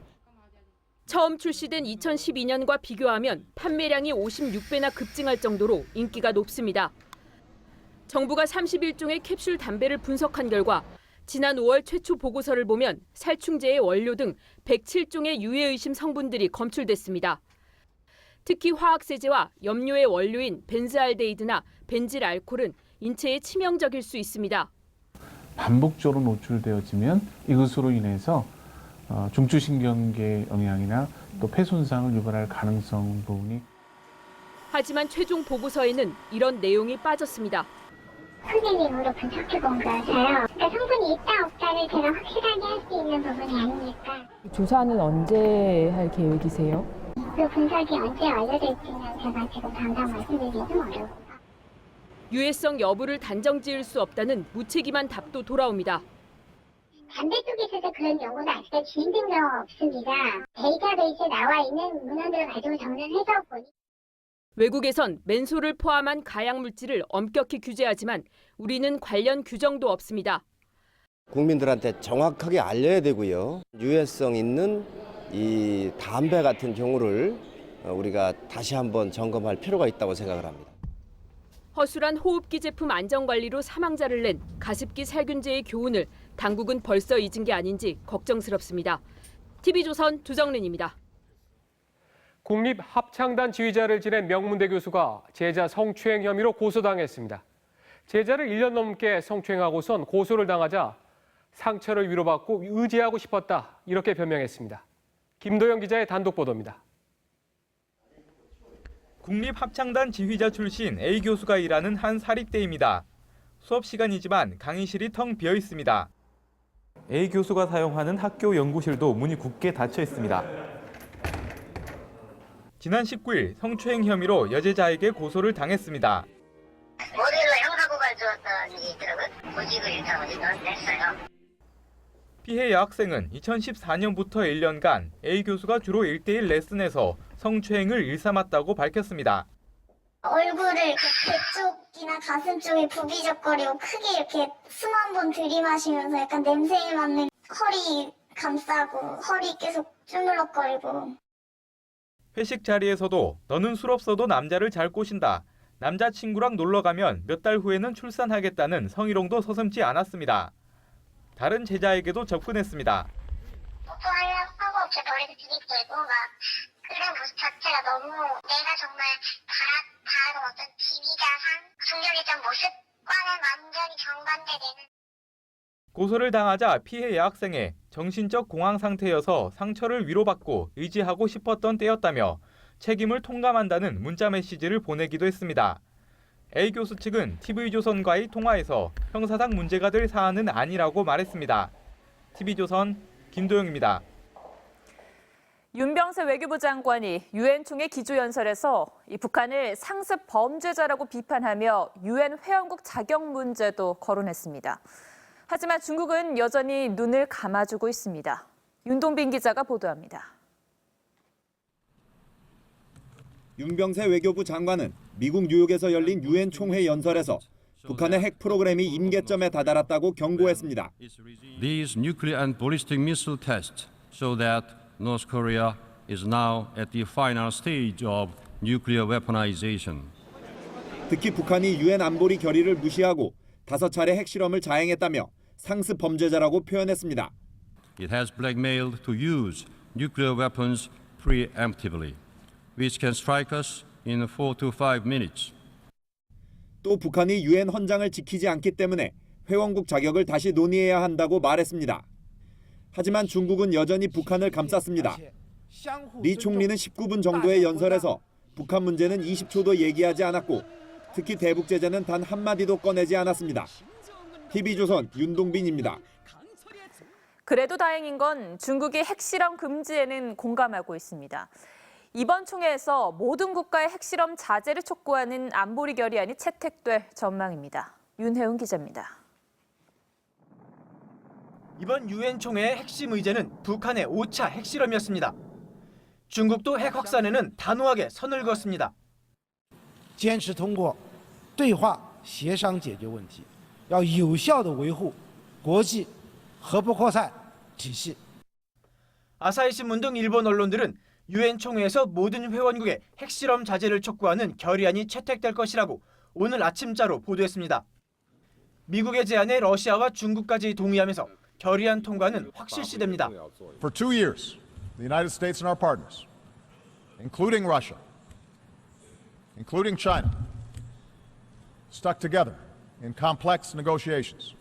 처음 출시된 2012년과 비교하면 판매량이 56배나 급증할 정도로 인기가 높습니다. 정부가 31종의 캡슐 담배를 분석한 결과 지난 5월 최초 보고서를 보면 살충제의 원료 등 107종의 유해의심 성분들이 검출됐습니다. 특히 화학세제와 염료의 원료인 벤즈알데히드나 벤질알코올은 인체에 치명적일 수 있습니다. 반복적으로 노출되어지면 이것으로 인해서 중추신경계 영향이나 또 폐 손상을 유발할 가능성 부분이. 하지만 최종 보고서에는 이런 내용이 빠졌습니다. 선생님으로 분석해본 거라서요. 그러니까 성분이 있다 없다를 제가 확실하게 할 수 있는 부분이 아니니까. 조사는 언제 할 계획이세요? 그 분석이 언제 완료될지는 제가 지금 당장 말씀드리기는 어려워요. 유해성 여부를 단정지을 수 없다는 무책임한 답도 돌아옵니다. 담배 쪽에서도 그런 연구가 아직까지 진행된 경우가 없습니다. 데이터베이스에 나와 있는 문헌들을 가지고 정리해서 보니 외국에선 맨솔을 포함한 가약 물질을 엄격히 규제하지만 우리는 관련 규정도 없습니다. 국민들한테 정확하게 알려야 되고요. 유해성 있는 이 담배 같은 경우를 우리가 다시 한번 점검할 필요가 있다고 생각을 합니다. 허술한 호흡기 제품 안전관리로 사망자를 낸 가습기 살균제의 교훈을 당국은 벌써 잊은 게 아닌지 걱정스럽습니다. TV조선 조정린입니다. 국립합창단 지휘자를 지낸 명문대 교수가 제자 성추행 혐의로 고소당했습니다. 제자를 1년 넘게 성추행하고선 고소를 당하자 상처를 위로받고 의지하고 싶었다, 이렇게 변명했습니다. 김도영 기자의 단독 보도입니다. 국립합창단 지휘자 출신 A 교수가 일하는 한 사립대입니다. 수업 시간이지만 강의실이 텅 비어 있습니다. A 교수가 사용하는 학교 연구실도 문이 굳게 닫혀 있습니다. 지난 19일 성추행 혐의로 여제자에게 고소를 당했습니다. 모델로 형사고발 주었던 일이 있더라고요. 보직을 일단 냈어요. 피해 여학생은 2014년부터 1년간 A 교수가 주로 1:1 레슨에서 성추행을 일삼았다고 밝혔습니다. 얼굴을 이렇게 배 쪽이나 가슴 쪽에 부비적거리고 크게 이렇게 숨 한 번 들이마시면서 약간 냄새에 맡는 허리 감싸고 허리 계속 주물럭거리고. 회식 자리에서도 너는 술 없어도 남자를 잘 꼬신다. 남자친구랑 놀러 가면 몇 달 후에는 출산하겠다는 성희롱도 서슴지 않았습니다. 다른 제자에게도 접근했습니다. 뽀뽀하고 제 머리도 들이대고 막 그런 모습 자체가 너무 내가 정말 바라던 어떤 지휘자상 존경했던 모습과는 완전히 정반대되는. 고소를 당하자 피해 여학생의 정신적 공황 상태여서 상처를 위로받고 의지하고 싶었던 때였다며 책임을 통감한다는 문자 메시지를 보내기도 했습니다. A 교수 측은 TV조선과의 통화에서 형사상 문제가 될 사안은 아니라고 말했습니다. TV조선 김도영입니다. 윤병세 외교부 장관이 유엔 총회 기조연설에서 이 북한을 상습 범죄자라고 비판하며 유엔 회원국 자격 문제도 거론했습니다. 하지만 중국은 여전히 눈을 감아주고 있습니다. 윤동빈 기자가 보도합니다. 윤병세 외교부 장관은 미국 뉴욕에서 열린 유엔 총회 연설에서 북한의 핵 프로그램이 임계점에 다다랐다고 경고했습니다. These nuclear and ballistic missile tests show that North Korea is now at the final stage of nuclear weaponization. 특히 북한이 유엔 안보리 결의를 무시하고 5차례 핵실험을 자행했다며 상습 범죄자라고 표현했습니다. It has blackmailed to use nuclear weapons preemptively, which can strike us in 4 to 5 minutes. 또 북한이 유엔 헌장을 지키지 않기 때문에 회원국 자격을 다시 논의해야 한다고 말했습니다. 하지만 중국은 여전히 북한을 감쌌습니다. 리 총리는 19분 정도의 연설에서 북한 문제는 20초도 얘기하지 않았고 특히 대북 제재는 단 한마디도 꺼내지 않았습니다. TV조선 윤동빈입니다. 그래도 다행인 건 중국이 핵실험 금지에는 공감하고 있습니다. 이번 총회에서 모든 국가의 핵실험 자제를 촉구하는 안보리 결의안이 채택될 전망입니다. 윤혜웅 기자입니다. 이번 유엔 총회의 핵심 의제는 북한의 5차 핵실험이었습니다. 중국도 핵 확산에는 단호하게 선을 그었습니다. 坚持通过对话协商解决问题，要有效地维护国际核不扩散体系。 아사히 신문 등 일본 언론들은 유엔 총회에서 모든 회원국의 핵실험 자제를 촉구하는 결의안이 채택될 것이라고 오늘 아침자로 보도했습니다. 미국의 제안에 러시아와 중국까지 동의하면서 결의안 통과는 확실시됩니다. For 2 years, the United States and our partners, including Russia, including China, stuck together in complex negotiations.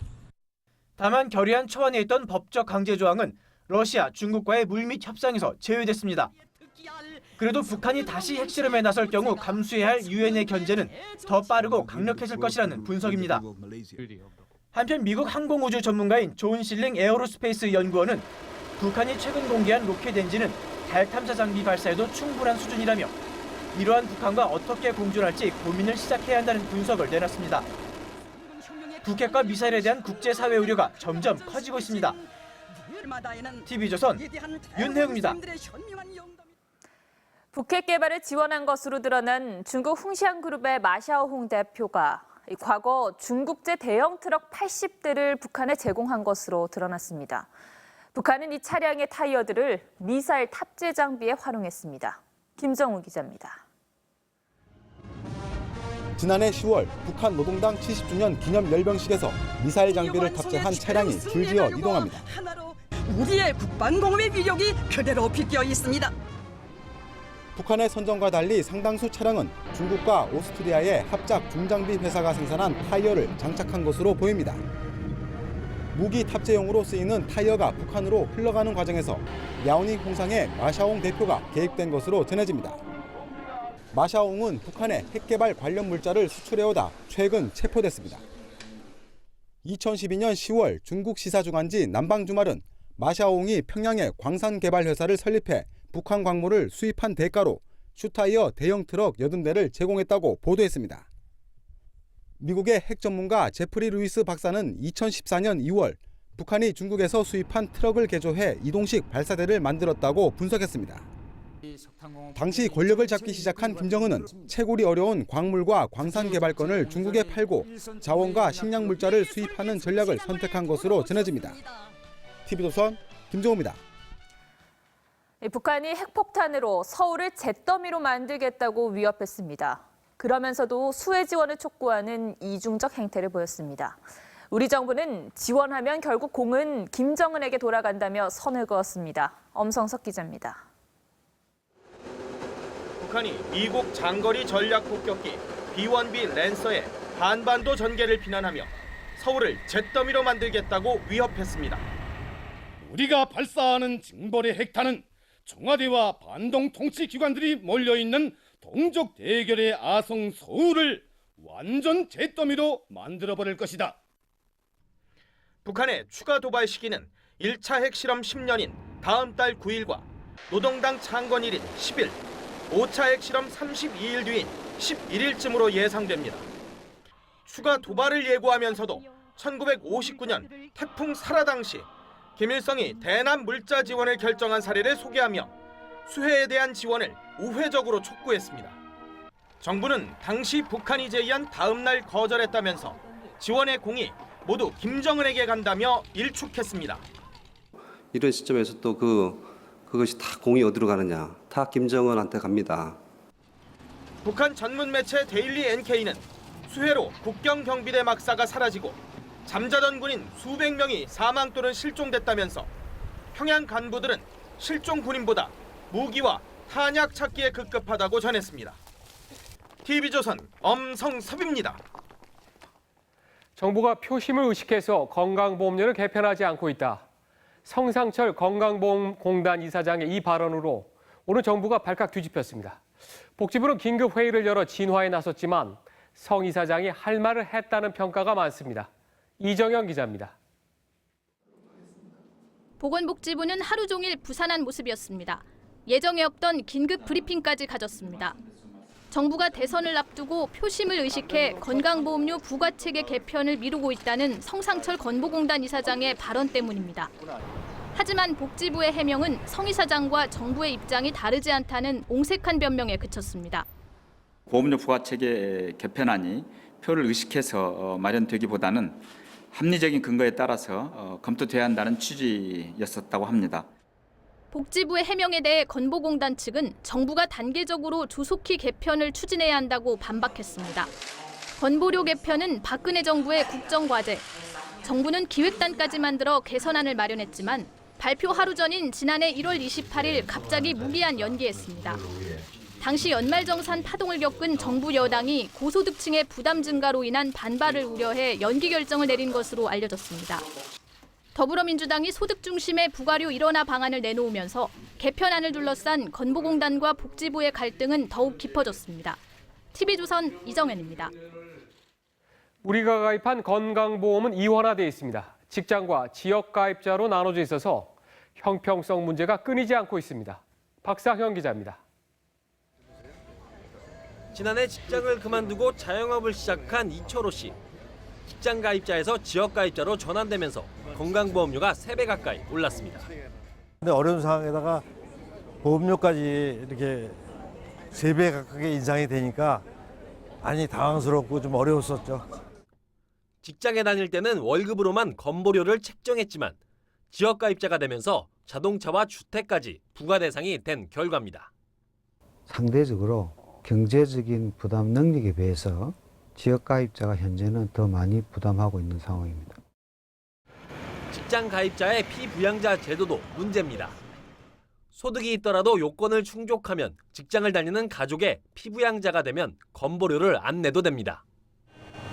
다만 결의안 초안에 있던 법적 강제 조항은 러시아, 중국과의 물밑 협상에서 제외됐습니다. 그래도 북한이 다시 핵실험에 나설 경우 감수해야 할 유엔의 견제는 더 빠르고 강력해질 것이라는 분석입니다. 한편 미국 항공우주 전문가인 존 실링 에어로스페이스 연구원은 북한이 최근 공개한 로켓 엔진은 달 탐사 장비 발사에도 충분한 수준이라며 이러한 북한과 어떻게 공존할지 고민을 시작해야 한다는 분석을 내놨습니다. 북핵과 미사일에 대한 국제사회 우려가 점점 커지고 있습니다. TV조선 윤혜웅입니다. 북핵 개발을 지원한 것으로 드러난 중국 흥시안그룹의 마샤오홍 대표가 과거 중국제 대형 트럭 80대를 북한에 제공한 것으로 드러났습니다. 북한은 이 차량의 타이어들을 미사일 탑재 장비에 활용했습니다. 김정우 기자입니다. 지난해 10월 북한 노동당 70주년 기념 열병식에서 미사일 장비를 탑재한 차량이 줄지어 이동합니다. 우리의 국방공업의 위력이 그대로 비껴 있습니다. 북한의 선전과 달리 상당수 차량은 중국과 오스트리아의 합작 중장비 회사가 생산한 타이어를 장착한 것으로 보입니다. 무기 탑재용으로 쓰이는 타이어가 북한으로 흘러가는 과정에서 야오닝 홍상의 마샤옹 대표가 개입된 것으로 전해집니다. 마샤옹은 북한에 핵개발 관련 물자를 수출해오다 최근 체포됐습니다. 2012년 10월 중국 시사주간지 남방주말은 마샤옹이 평양에 광산개발회사를 설립해 북한 광물을 수입한 대가로 슈타이어 대형 트럭 80대를 제공했다고 보도했습니다. 미국의 핵 전문가 제프리 루이스 박사는 2014년 2월 북한이 중국에서 수입한 트럭을 개조해 이동식 발사대를 만들었다고 분석했습니다. 당시 권력을 잡기 시작한 김정은은 채굴이 어려운 광물과 광산 개발권을 중국에 팔고 자원과 식량 물자를 수입하는 전략을 선택한 것으로 전해집니다. TV조선 김정우입니다. 북한이 핵폭탄으로 서울을 잿더미로 만들겠다고 위협했습니다. 그러면서도 수혜 지원을 촉구하는 이중적 행태를 보였습니다. 우리 정부는 지원하면 결국 공은 김정은에게 돌아간다며 선을 그었습니다. 엄성석 기자입니다. 북한이 미국 장거리 전략 폭격기 B-1B 랜서의 한반도 전개를 비난하며 서울을 잿더미로 만들겠다고 위협했습니다. 우리가 발사하는 징벌의 핵탄은 청와대와 반동 통치 기관들이 몰려있는 동족 대결의 아성 서울을 완전 잿더미로 만들어버릴 것이다. 북한의 추가 도발 시기는 1차 핵실험 10년인 다음 달 9일과 노동당 창건일인 10일, 5차 핵실험 32일 뒤인 11일쯤으로 예상됩니다. 추가 도발을 예고하면서도 1959년 태풍 사라 당시 김일성이 대남 물자 지원을 결정한 사례를 소개하며 수해에 대한 지원을 우회적으로 촉구했습니다. 정부는 당시 북한이 제의한 다음 날 거절했다면서 지원의 공이 모두 김정은에게 간다며 일축했습니다. 이런 시점에서 또 그것이 다 공이 어디로 가느냐, 다 김정은한테 갑니다. 북한 전문 매체 데일리 NK는 수해로 국경 경비대 막사가 사라지고 잠자던 군인 수백 명이 사망 또는 실종됐다면서 평양 간부들은 실종 군인보다 무기와 탄약 찾기에 급급하다고 전했습니다. TV조선 엄성섭입니다. 정부가 표심을 의식해서 건강보험료를 개편하지 않고 있다. 성상철 건강보험공단 이사장의 이 발언으로 오늘 정부가 발칵 뒤집혔습니다. 복지부는 긴급 회의를 열어 진화에 나섰지만 성 이사장이 할 말을 했다는 평가가 많습니다. 이정현 기자입니다. 보건복지부는 하루 종일 부산한 모습이었습니다. 예정에 없던 긴급 브리핑까지 가졌습니다. 정부가 대선을 앞두고 표심을 의식해 건강보험료 부과체계 개편을 미루고 있다는 성상철 건보공단 이사장의 발언 때문입니다. 하지만 복지부의 해명은 성 이사장과 정부의 입장이 다르지 않다는 옹색한 변명에 그쳤습니다. 보험료 부과체계 개편안이 표를 의식해서 마련되기보다는 합리적인 근거에 따라서 검토돼야 한다는 취지였었다고 합니다. 복지부의 해명에 대해 건보공단 측은 정부가 단계적으로 조속히 개편을 추진해야 한다고 반박했습니다. 건보료 개편은 박근혜 정부의 국정과제. 정부는 기획단까지 만들어 개선안을 마련했지만 발표 하루 전인 지난해 1월 28일 갑자기 무기한 연기했습니다. 당시 연말정산 파동을 겪은 정부 여당이 고소득층의 부담 증가로 인한 반발을 우려해 연기 결정을 내린 것으로 알려졌습니다. 더불어민주당이 소득 중심의 부과료 일원화 방안을 내놓으면서 개편안을 둘러싼 건보공단과 복지부의 갈등은 더욱 깊어졌습니다. TV조선 이정현입니다. 우리가 가입한 건강보험은 이원화돼 있습니다. 직장과 지역 가입자로 나눠져 있어서 형평성 문제가 끊이지 않고 있습니다. 박상현 기자입니다. 지난해 직장을 그만두고 자영업을 시작한 이철호 씨. 직장 가입자에서 지역 가입자로 전환되면서 건강보험료가 3배 가까이 올랐습니다. 근데 어려운 상황에다가 보험료까지 이렇게 3배 가깝게 인상이 되니까 많이 당황스럽고 좀 어려웠었죠. 직장에 다닐 때는 월급으로만 건보료를 책정했지만 지역 가입자가 되면서 자동차와 주택까지 부과 대상이 된 결과입니다. 상대적으로 경제적인 부담 능력에 비해서 지역 가입자가 현재는 더 많이 부담하고 있는 상황입니다. 직장 가입자의 피부양자 제도도 문제입니다. 소득이 있더라도 요건을 충족하면 직장을 다니는 가족의 피부양자가 되면 건보료를 안 내도 됩니다.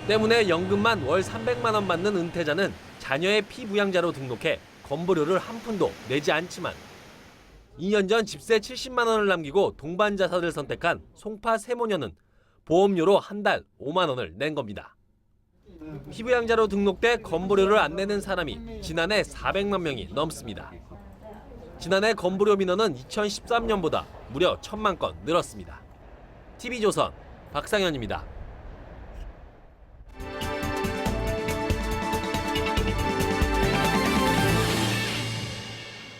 때문에 연금만 월 300만 원 받는 은퇴자는 자녀의 피부양자로 등록해 건보료를 한 푼도 내지 않지만 2년 전 집세 70만 원을 남기고 동반 자살을 선택한 송파 세모녀는 보험료로 한 달 5만 원을 낸 겁니다. 피부양자로 등록돼 건보료를 안 내는 사람이 지난해 400만 명이 넘습니다. 지난해 건보료 민원은 2013년보다 무려 1,000만 건 늘었습니다. TV조선 박상현입니다.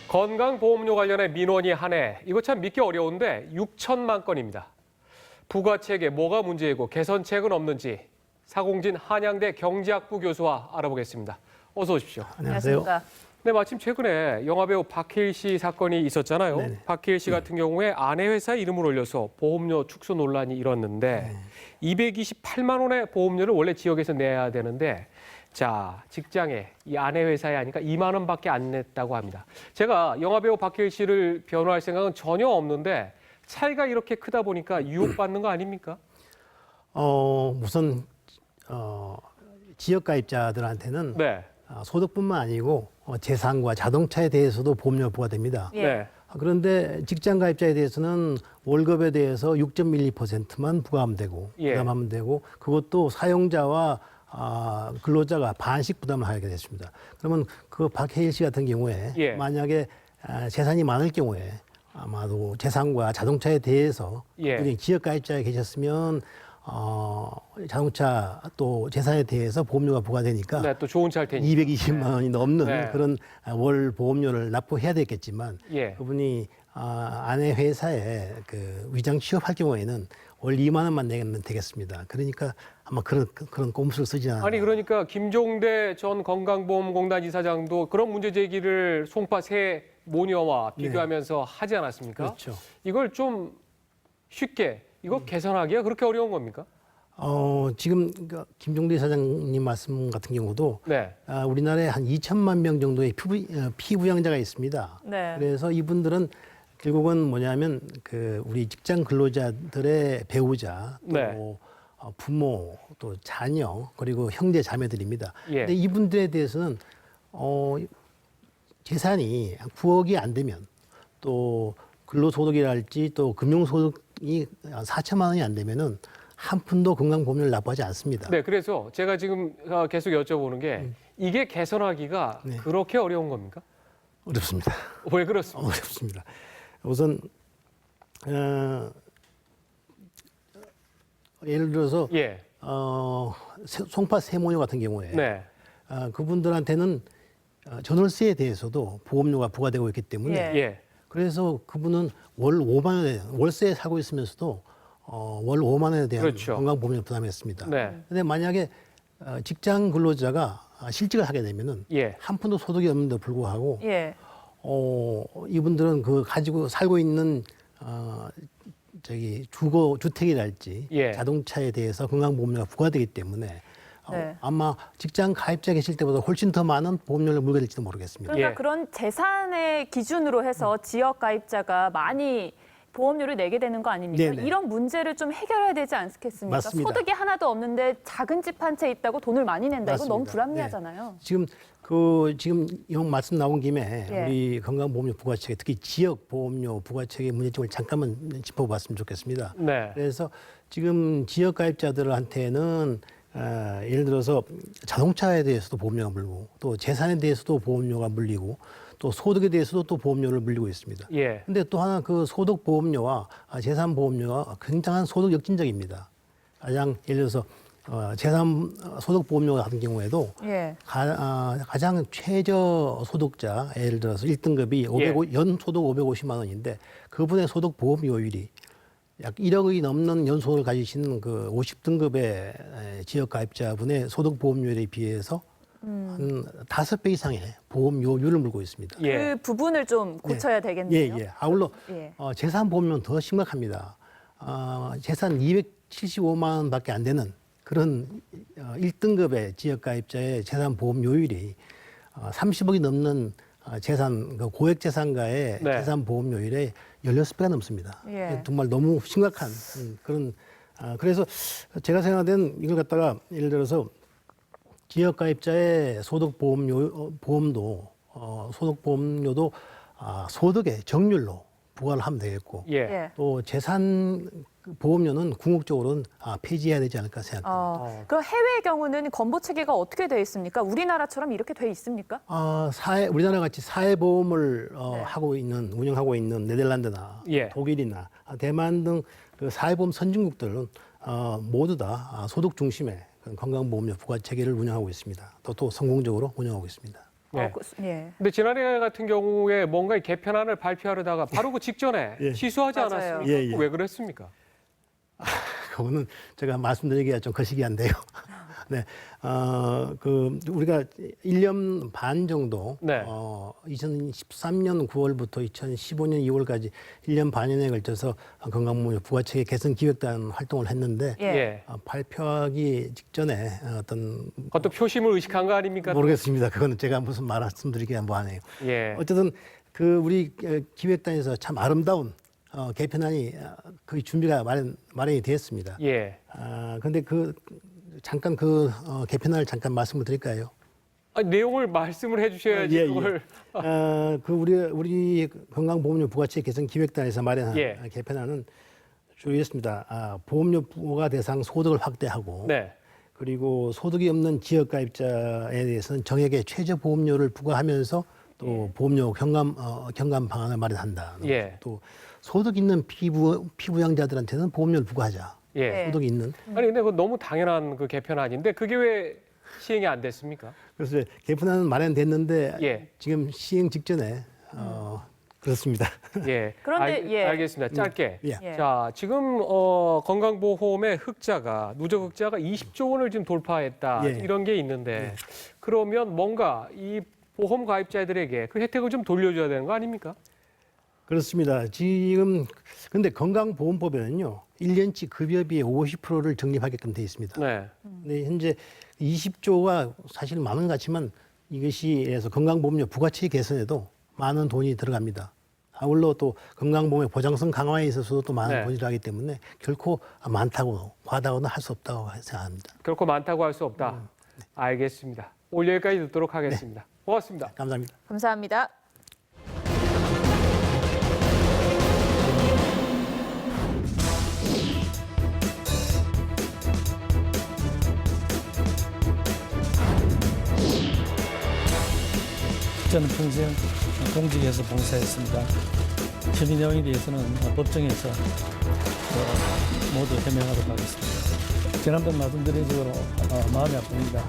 건강보험료 관련해 민원이 한 해, 이거 참 믿기 어려운데 6천만 건입니다. 부과체계 뭐가 문제이고 개선책은 없는지 사공진 한양대 경제학부 교수와 알아보겠습니다. 어서 오십시오. 안녕하세요. 네, 마침 최근에 영화배우 박해일 씨 사건이 있었잖아요. 네네. 박해일 씨 같은 경우에 아내 회사 이름을 올려서 보험료 축소 논란이 일었는데 228만 원의 보험료를 원래 지역에서 내야 되는데 자, 직장에 이 아내 회사에 하니까 2만 원밖에 안 냈다고 합니다. 제가 영화배우 박해일 씨를 변호할 생각은 전혀 없는데 차이가 이렇게 크다 보니까 유혹받는 거 아닙니까? 우선 지역 가입자들한테는 네. 소득뿐만 아니고 재산과 자동차에 대해서도 보험료 부과됩니다. 네. 그런데 직장 가입자에 대해서는 월급에 대해서 6.12%만 부과하면 되고 그것도 사용자와 근로자가 반씩 부담을 하게 됐습니다. 그러면 그 박해일 씨 같은 경우에 만약에 재산이 많을 경우에 아마도 재산과 자동차에 대해서 지역 가입자에 계셨으면 자동차 또 재산에 대해서 보험료가 부과되니까 또 좋은 차일 테니까 220만 원이 넘는 그런 월 보험료를 납부해야 되겠지만 그분이 아내 회사에 그 위장 취업할 경우에는 월 2만 원만 내면 되겠습니다. 그러니까 아마 그런 꼼수를 쓰지 않았나. 아니 그러니까 김종대 전 건강보험공단 이사장도 그런 문제 제기를 송파 새 모녀와 비교하면서 하지 않았습니까? 그렇죠. 이걸 좀 쉽게 이거 개선하기가 그렇게 어려운 겁니까? 지금 김종대 사장님 말씀 같은 경우도 우리나라에 한 2천만 명 정도의 피부양자가 있습니다. 그래서 이분들은 결국은 뭐냐면 그 우리 직장 근로자들의 배우자 또 부모 또 자녀 그리고 형제 자매들입니다. 근데 이분들에 대해서는 재산이 9억이 안 되면 또 근로소득이랄지 또 금융소득이 4천만 원이 안 되면은 한 푼도 건강보험료를 납부하지 않습니다. 네, 그래서 제가 지금 계속 여쭤보는 게 이게 개선하기가 그렇게 어려운 겁니까? 어렵습니다. 왜 그렇습니까? 어렵습니다. 우선 예를 들어서 송파 세모녀 같은 경우에 그분들한테는 전월세에 대해서도 보험료가 부과되고 있기 때문에 그래서 그분은 월 5만 원에 월세에 살고 있으면서도 월 5만 원에 대한 건강보험료를 부담했습니다. 그런데 만약에 직장 근로자가 실직을 하게 되면은 한 푼도 소득이 없는데 불구하고 이분들은 그 가지고 살고 있는 주거 주택이랄지 자동차에 대해서 건강보험료가 부과되기 때문에 아마 직장 가입자 계실 때보다 훨씬 더 많은 보험료를 물게 될지도 모르겠습니다. 그러니까 그런 재산의 기준으로 해서 지역 가입자가 많이 보험료를 내게 되는 거 아닙니까? 네네. 이런 문제를 좀 해결해야 되지 않겠습니까? 맞습니다. 소득이 하나도 없는데 작은 집 한 채 있다고 돈을 많이 낸다. 이거 너무 맞습니다. 불합리하잖아요. 지금 영 말씀 나온 김에 우리 건강보험료 부과체계 특히 지역 보험료 부과체계 문제점을 잠깐만 짚어봤으면 좋겠습니다. 그래서 지금 지역 가입자들한테는 예를 들어서 자동차에 대해서도 보험료가 물고 또 재산에 대해서도 보험료가 물리고 또 소득에 대해서도 또 보험료를 물리고 있습니다. 근데 또 하나 그 소득 보험료와 재산 보험료가 굉장한 소득 역진적입니다. 가장 예를 들어서 재산 소득 보험료 같은 경우에도 가장 최저 소득자 예를 들어서 1등급이 연 소득 550만 원인데 그분의 소득 보험료율이 약 1억이 넘는 연소득을 가지시는 그 50등급의 지역 가입자분의 소득 보험료에 비해서 한 5배 이상의 보험료율을 물고 있습니다. 그 부분을 좀 고쳐야 되겠네요. 아울러 재산 보험료는 더 심각합니다. 재산 275만 원밖에 안 되는 그런 1등급의 지역 가입자의 재산 보험료율이 30억이 넘는 재산 고액 재산가의 재산 보험료율에 16배가 넘습니다. 정말 너무 심각한 그런 그래서 제가 생각하는 이걸 갖다가 예를 들어서 지역 가입자의 소득 보험도 소득 보험료도 소득의 정률로 부과를 하면 되겠고 또 재산 보험료는 궁극적으로는 폐지해야 되지 않을까 생각합니다. 그럼 해외의 경우는 건보 체계가 어떻게 돼 있습니까? 우리나라처럼 이렇게 돼 있습니까? 우리나라 같이 사회보험을 운영하고 있는 네덜란드나 독일이나 대만 등 그 사회보험 선진국들은 모두 다 소득 중심의 건강보험료 부과 체계를 운영하고 있습니다. 또 성공적으로 운영하고 있습니다. 근데 지난해 같은 경우에 뭔가 개편안을 발표하려다가 바로 그 직전에 취소하지 않았습니까? 왜 그랬습니까? 그거는 제가 말씀드리기가 좀 거시기한데요. 우리가 1년 반 정도, 2013년 9월부터 2015년 2월까지 1년 반년에 걸쳐서 건강보험료 부과체계 개선 기획단 활동을 했는데 발표하기 직전에 그것도 표심을 의식한 거 아닙니까? 모르겠습니다. 그거는 제가 무슨 말씀드리기가 뭐하네요. 어쨌든 우리 기획단에서 참 아름다운 개편안이 거의 준비가 마련이 되었습니다. 그런데 잠깐 개편안을 잠깐 말씀을 드릴까요? 내용을 말씀을 해주셔야지 예, 예. 그걸. 그 우리 건강보험료 부가세 개선 기획단에서 마련한 예. 개편안은 주로 이렇습니다. 보험료 부과 대상 소득을 확대하고 네. 그리고 소득이 없는 지역가입자에 대해서는 정액의 최저 보험료를 부과하면서 또 보험료 경감 방안을 마련한다. 예. 또 소득 있는 피부양자들한테는 보험료를 부과하자. 예. 소득이 있는. 아니 근데 그 너무 당연한 그 개편안인데 그게 왜 시행이 안 됐습니까? 그래서 개편안은 마련됐는데 예. 지금 시행 직전에 그렇습니다. 예. 그런데 예. 알겠습니다. 짧게. 예. 자, 지금 건강보험의 흑자가 누적 흑자가 20조 원을 지금 돌파했다. 예. 이런 게 있는데 그러면 뭔가 이 보험 가입자들에게 그 혜택을 좀 돌려줘야 되는 거 아닙니까? 그렇습니다. 지금 근데 건강보험법에는요. 1년치 급여비의 50%를 적립하게끔 돼 있습니다. 네. 근데 현재 20조가 사실 많은 것 같지만 이것이 해서 건강보험료 부가치 개선에도 많은 돈이 들어갑니다. 아울러 또 건강보험의 보장성 강화에 있어서도 또 많은 네. 돈이 들어가기 때문에 결코 많다고 과다고는 할 수 없다고 생각합니다. 결코 많다고 할 수 없다. 알겠습니다. 오늘 여기까지 듣도록 하겠습니다. 고맙습니다. 감사합니다. 감사합니다. 저는 평생 공직에서 봉사했습니다. 혐의 내용에 대해서는 법정에서 모두 해명하도록 하겠습니다. 지난번 말씀드린 식으로 마음이 아픕니다.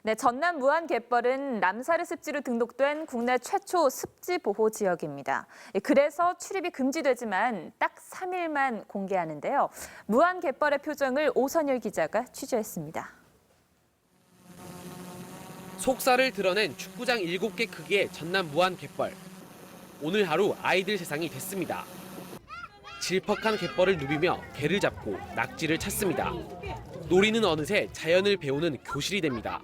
네, 전남 무안 갯벌은 람사르 습지로 등록된 국내 최초 습지 보호 지역입니다. 그래서 출입이 금지되지만 딱 3일만 공개하는데요. 무안 갯벌의 표정을 오선열 기자가 취재했습니다. 속살을 드러낸 축구장 7개 크기의 전남 무안 갯벌. 오늘 하루 아이들 세상이 됐습니다. 질퍽한 갯벌을 누비며 개를 잡고 낙지를 찾습니다. 놀이는 어느새 자연을 배우는 교실이 됩니다.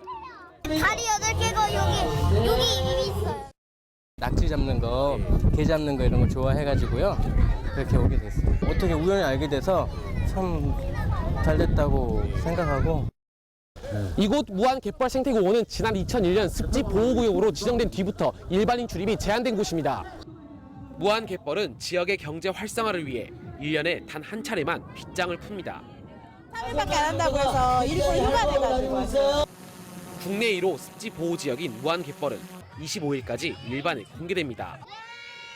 다리 8개고 여기 입이 있어요. 낙지 잡는 거, 게 잡는 거 이런 걸 좋아해가지고요. 그렇게 오게 됐어요. 어떻게 우연히 알게 돼서 참 잘 됐다고 생각하고. 이곳 무안 갯벌 생태공원은 지난 2001년 습지 보호구역으로 지정된 뒤부터 일반인 출입이 제한된 곳입니다. 무안 갯벌은 지역의 경제 활성화를 위해 1년에 단 한 차례만 빗장을 풉니다. 3일밖에 안 한다고 해서 일본 휴가돼가지고. 국내 1호 습지 보호 지역인 무안 갯벌은 25일까지 일반에 공개됩니다.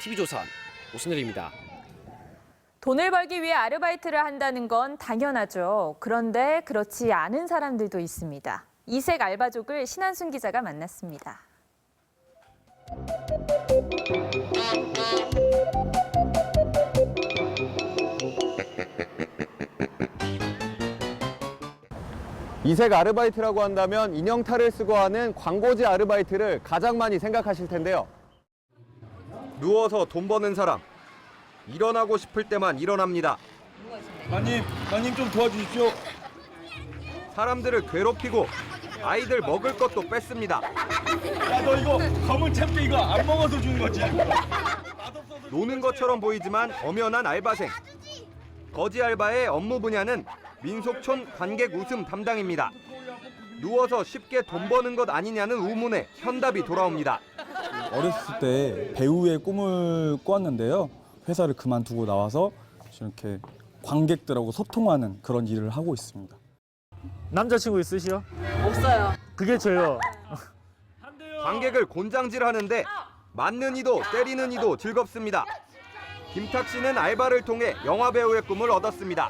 TV조선 오승열입니다. 돈을 벌기 위해 아르바이트를 한다는 건 당연하죠. 그런데 그렇지 않은 사람들도 있습니다. 이색 알바족을 신한순 기자가 만났습니다. 이색 아르바이트라고 한다면 인형탈을 쓰고 하는 광고지 아르바이트를 가장 많이 생각하실 텐데요. 누워서 돈 버는 사람. 일어나고 싶을 때만 일어납니다. 마님 좀 도와주십시오. 사람들을 괴롭히고 아이들 먹을 것도 뺐습니다. 야, 너 이거 검은 참깨 이거 안 먹어서 주는 거지? 노는 것처럼 보이지만 엄연한 알바생. 거지 알바의 업무 분야는 민속촌 관객 웃음 담당입니다. 누워서 쉽게 돈 버는 것 아니냐는 의문에 현답이 돌아옵니다. 어렸을 때 배우의 꿈을 꿨는데요. 회사를 그만두고 나와서 이렇게 관객들하고 소통하는 그런 일을 하고 있습니다. 남자친구 있으시요? 없어요. 그게 저요. 관객을 곤장질하는데 맞는 이도 때리는 이도 즐겁습니다. 김탁 씨는 알바를 통해 영화 배우의 꿈을 얻었습니다.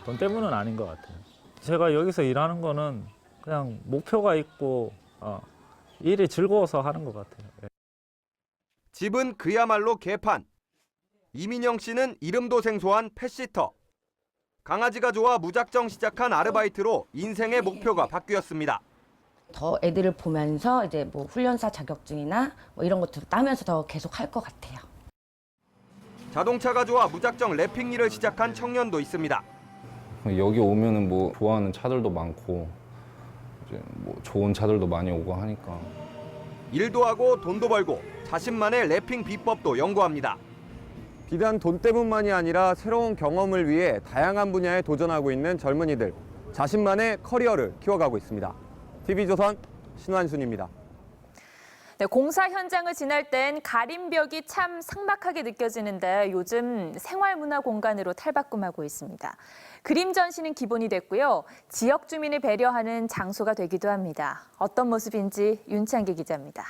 돈 때문은 아닌 것 같아요. 제가 여기서 일하는 거는 그냥 목표가 있고 일이 즐거워서 하는 것 같아요. 집은 그야말로 개판. 이민영 씨는 이름도 생소한 펫시터. 강아지가 좋아 무작정 시작한 아르바이트로 인생의 목표가 바뀌었습니다. 더 애들을 보면서 이제 뭐 훈련사 자격증이나 뭐 이런 것들 따면서 더 계속 할 것 같아요. 자동차가 좋아 무작정 랩핑 일을 시작한 청년도 있습니다. 여기 오면은 뭐 좋아하는 차들도 많고 이제 뭐 좋은 차들도 많이 오고 하니까. 일도 하고 돈도 벌고 자신만의 래핑 비법도 연구합니다. 비단 돈 때문만이 아니라 새로운 경험을 위해 다양한 분야에 도전하고 있는 젊은이들. 자신만의 커리어를 키워가고 있습니다. TV조선 신완순입니다. 네, 공사 현장을 지날 땐 가림벽이 참 삭막하게 느껴지는데 요즘 생활문화 공간으로 탈바꿈하고 있습니다. 그림 전시는 기본이 됐고요. 지역 주민을 배려하는 장소가 되기도 합니다. 어떤 모습인지 윤창기 기자입니다.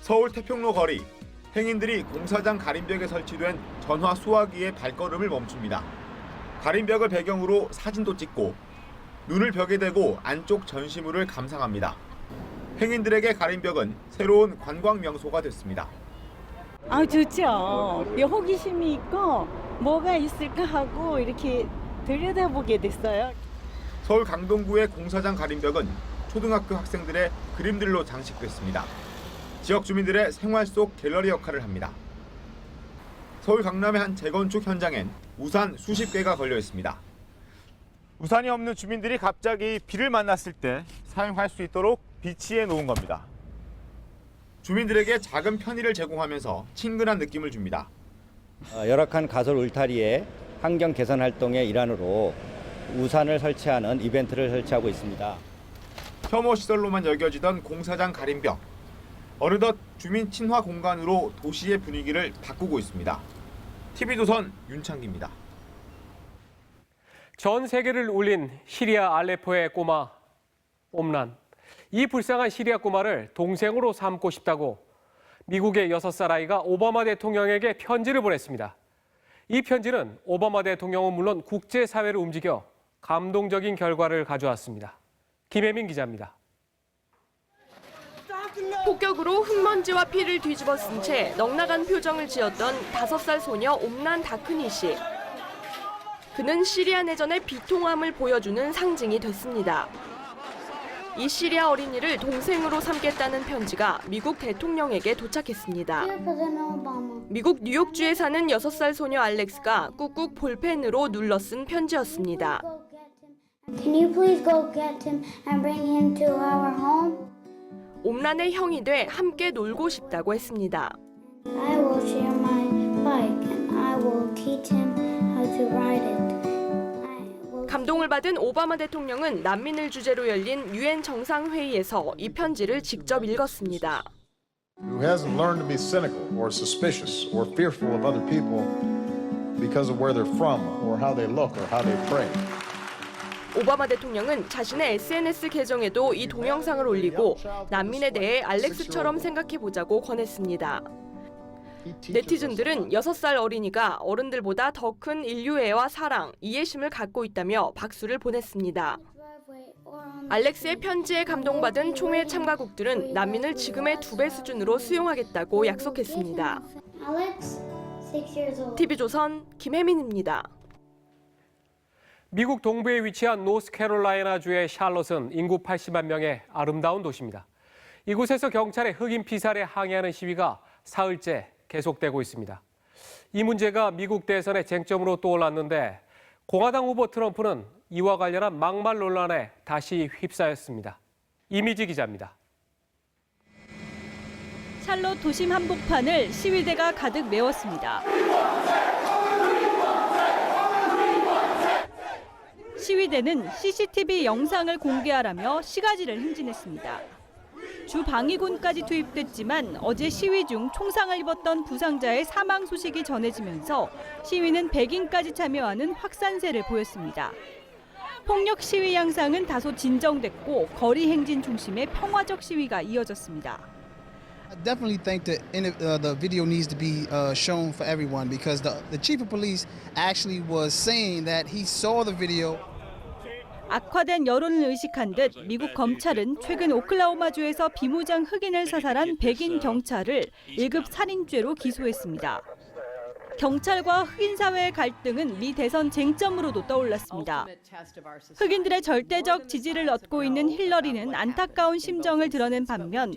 서울 태평로 거리. 행인들이 공사장 가림벽에 설치된 전화 수화기의 발걸음을 멈춥니다. 가림벽을 배경으로 사진도 찍고 눈을 벽에 대고 안쪽 전시물을 감상합니다. 행인들에게 가림벽은 새로운 관광 명소가 됐습니다. 좋죠. 호기심이 있고 뭐가 있을까 하고 이렇게 들여다보게 됐어요. 서울 강동구의 공사장 가림벽은 초등학교 학생들의 그림들로 장식됐습니다. 지역 주민들의 생활 속 갤러리 역할을 합니다. 서울 강남의 한 재건축 현장엔 우산 수십 개가 걸려 있습니다. 우산이 없는 주민들이 갑자기 비를 만났을 때 사용할 수 있도록 비치해 놓은 겁니다. 주민들에게 작은 편의를 제공하면서 친근한 느낌을 줍니다. 열악한 가솔 울타리의 환경 개선 활동의 일환으로 우산을 설치하는 이벤트를 설치하고 있습니다. 혐오 시설로만 여겨지던 공사장 가림벽. 어느덧 주민 친화 공간으로 도시의 분위기를 바꾸고 있습니다. TV조선 윤창기입니다. 전 세계를 울린 시리아 알레포의 꼬마 옴란. 이 불쌍한 시리아 꼬마를 동생으로 삼고 싶다고 미국의 6살 아이가 오바마 대통령에게 편지를 보냈습니다. 이 편지는 오바마 대통령은 물론 국제사회를 움직여 감동적인 결과를 가져왔습니다. 김혜민 기자입니다. 폭격으로 흙먼지와 피를 뒤집어 쓴 채 넉나간 표정을 지었던 5살 소녀 옴란 다크니 씨. 그는 시리아 내전의 비통함을 보여주는 상징이 됐습니다. 이 시리아 어린이를 동생으로 삼겠다는 편지가 미국 대통령에게 도착했습니다. 미국 뉴욕주에 사는 6살 소녀 알렉스가 꾹꾹 볼펜으로 눌러 쓴 편지였습니다. Can you please go get him and bring him to our home? 옴란의 형이 돼 함께 놀고 싶다고 했습니다. I will share my bike and I will teach him how to ride it. 감동을 받은 오바마 대통령은 난민을 주제로 열린 유엔 정상회의에서 이 편지를 직접 읽었습니다. Who hasn't learned to be cynical or suspicious or fearful of other people because of where they're from or how they look or how they pray. 오바마 대통령은 자신의 SNS 계정에도 이 동영상을 올리고 난민에 대해 알렉스처럼 생각해보자고 권했습니다. 네티즌들은 6살 어린이가 어른들보다 더 큰 인류애와 사랑, 이해심을 갖고 있다며 박수를 보냈습니다. 알렉스의 편지에 감동받은 총회 참가국들은 난민을 지금의 2배 수준으로 수용하겠다고 약속했습니다. TV조선 김혜민입니다. 미국 동부에 위치한 노스캐롤라이나주의 샬롯은 인구 80만 명의 아름다운 도시입니다. 이곳에서 경찰의 흑인 피살에 항의하는 시위가 사흘째 계속되고 있습니다. 이 문제가 미국 대선의 쟁점으로 떠올랐는데 공화당 후보 트럼프는 이와 관련한 막말 논란에 다시 휩싸였습니다. 이미지 기자입니다. 샬롯 도심 한복판을 시위대가 가득 메웠습니다. 시위대는 CCTV 영상을 공개하라며 시가지를 행진했습니다. 주 방위군까지 투입됐지만 어제 시위 중 총상을 입었던 부상자의 사망 소식이 전해지면서 시위는 백인까지 참여하는 확산세를 보였습니다. 폭력 시위 양상은 다소 진정됐고 거리 행진 중심의 평화적 시위가 이어졌습니다. I definitely think that the video needs to be shown for everyone because the chief of police actually was saying that he saw the video. 악화된 여론을 의식한 듯 미국 검찰은 최근 오클라호마주에서 비무장 흑인을 사살한 백인 경찰을 1급 살인죄로 기소했습니다. 경찰과 흑인 사회의 갈등은 미 대선 쟁점으로도 떠올랐습니다. 흑인들의 절대적 지지를 얻고 있는 힐러리는 안타까운 심정을 드러낸 반면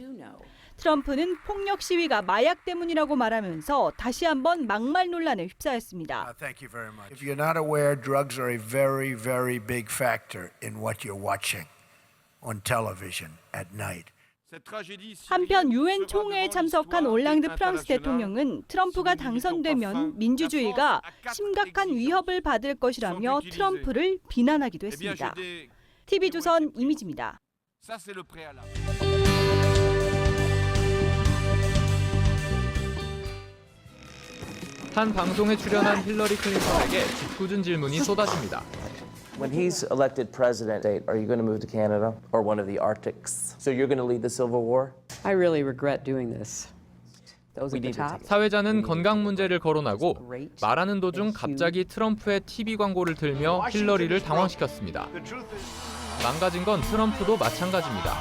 트럼프는 폭력 시위가 마약 때문이라고 말하면서 다시 한번 막말 논란에 휩싸였습니다. Thank you very much. If you're not aware, drugs are a very, very big factor in what you're watching on television at night. 한편 유엔 총회에 참석한 올랑드 프랑스 대통령은 트럼프가 당선되면 민주주의가 심각한 위협을 받을 것이라며 트럼프를 비난하기도 했습니다. TV조선 이미지입니다. 한 방송에 출연한 힐러리 클린턴에게 짓궂은 질문이 쏟아집니다. When he's elected president, are you going to move to Canada or one of the Arctics? So you're going to lead the Civil War? I really regret doing this. Those at the top. 사회자는 건강 문제를 거론하고 말하는 도중 갑자기 트럼프의 TV 광고를 틀며 힐러리를 당황시켰습니다. 망가진 건 트럼프도 마찬가지입니다.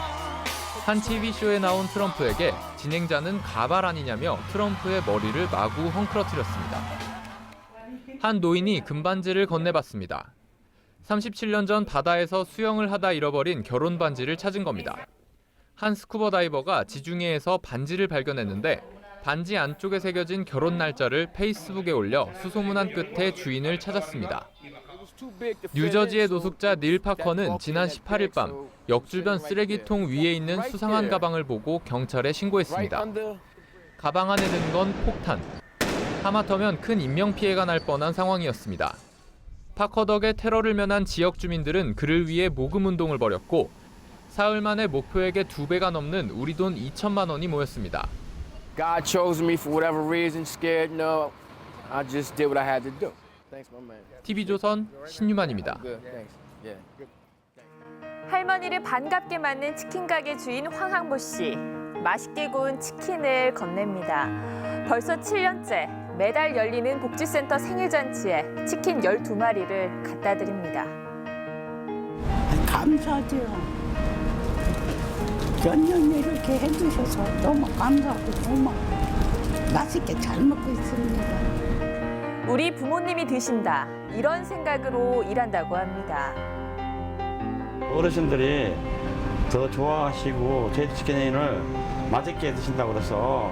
한 TV쇼에 나온 트럼프에게 진행자는 가발 아니냐며 트럼프의 머리를 마구 헝클어뜨렸습니다. 한 노인이 금반지를 건네봤습니다. 37년 전 바다에서 수영을 하다 잃어버린 결혼 반지를 찾은 겁니다. 한 스쿠버 다이버가 지중해에서 반지를 발견했는데 반지 안쪽에 새겨진 결혼 날짜를 페이스북에 올려 수소문한 끝에 주인을 찾았습니다. 뉴저지의 노숙자 닐 파커는 지난 18일 밤 역 주변 쓰레기통 위에 있는 수상한 가방을 보고 경찰에 신고했습니다. 가방 안에 든 건 폭탄. 하마터면 큰 인명피해가 날 뻔한 상황이었습니다. 파커 덕에 테러를 면한 지역 주민들은 그를 위해 모금운동을 벌였고 사흘 만에 목표액의 2배가 넘는 우리 돈 2천만 원이 모였습니다. God chose me for whatever reason, scared, no. I just did what I had to do. Thanks, my man. TV조선 신유만입니다. 할머니를 반갑게 맞는 치킨 가게 주인 황항보 씨. 맛있게 구운 치킨을 건넵니다. 벌써 7년째 매달 열리는 복지센터 생일잔치에 치킨 12마리를 갖다 드립니다. 감사하죠. 전년 이렇게 해주셔서 너무 감사하고 정말 맛있게 잘 먹고 있습니다. 우리 부모님이 드신다. 이런 생각으로 일한다고 합니다. 어르신들이 더 좋아하시고 저희 치킨을 맛있게 드신다고 그래서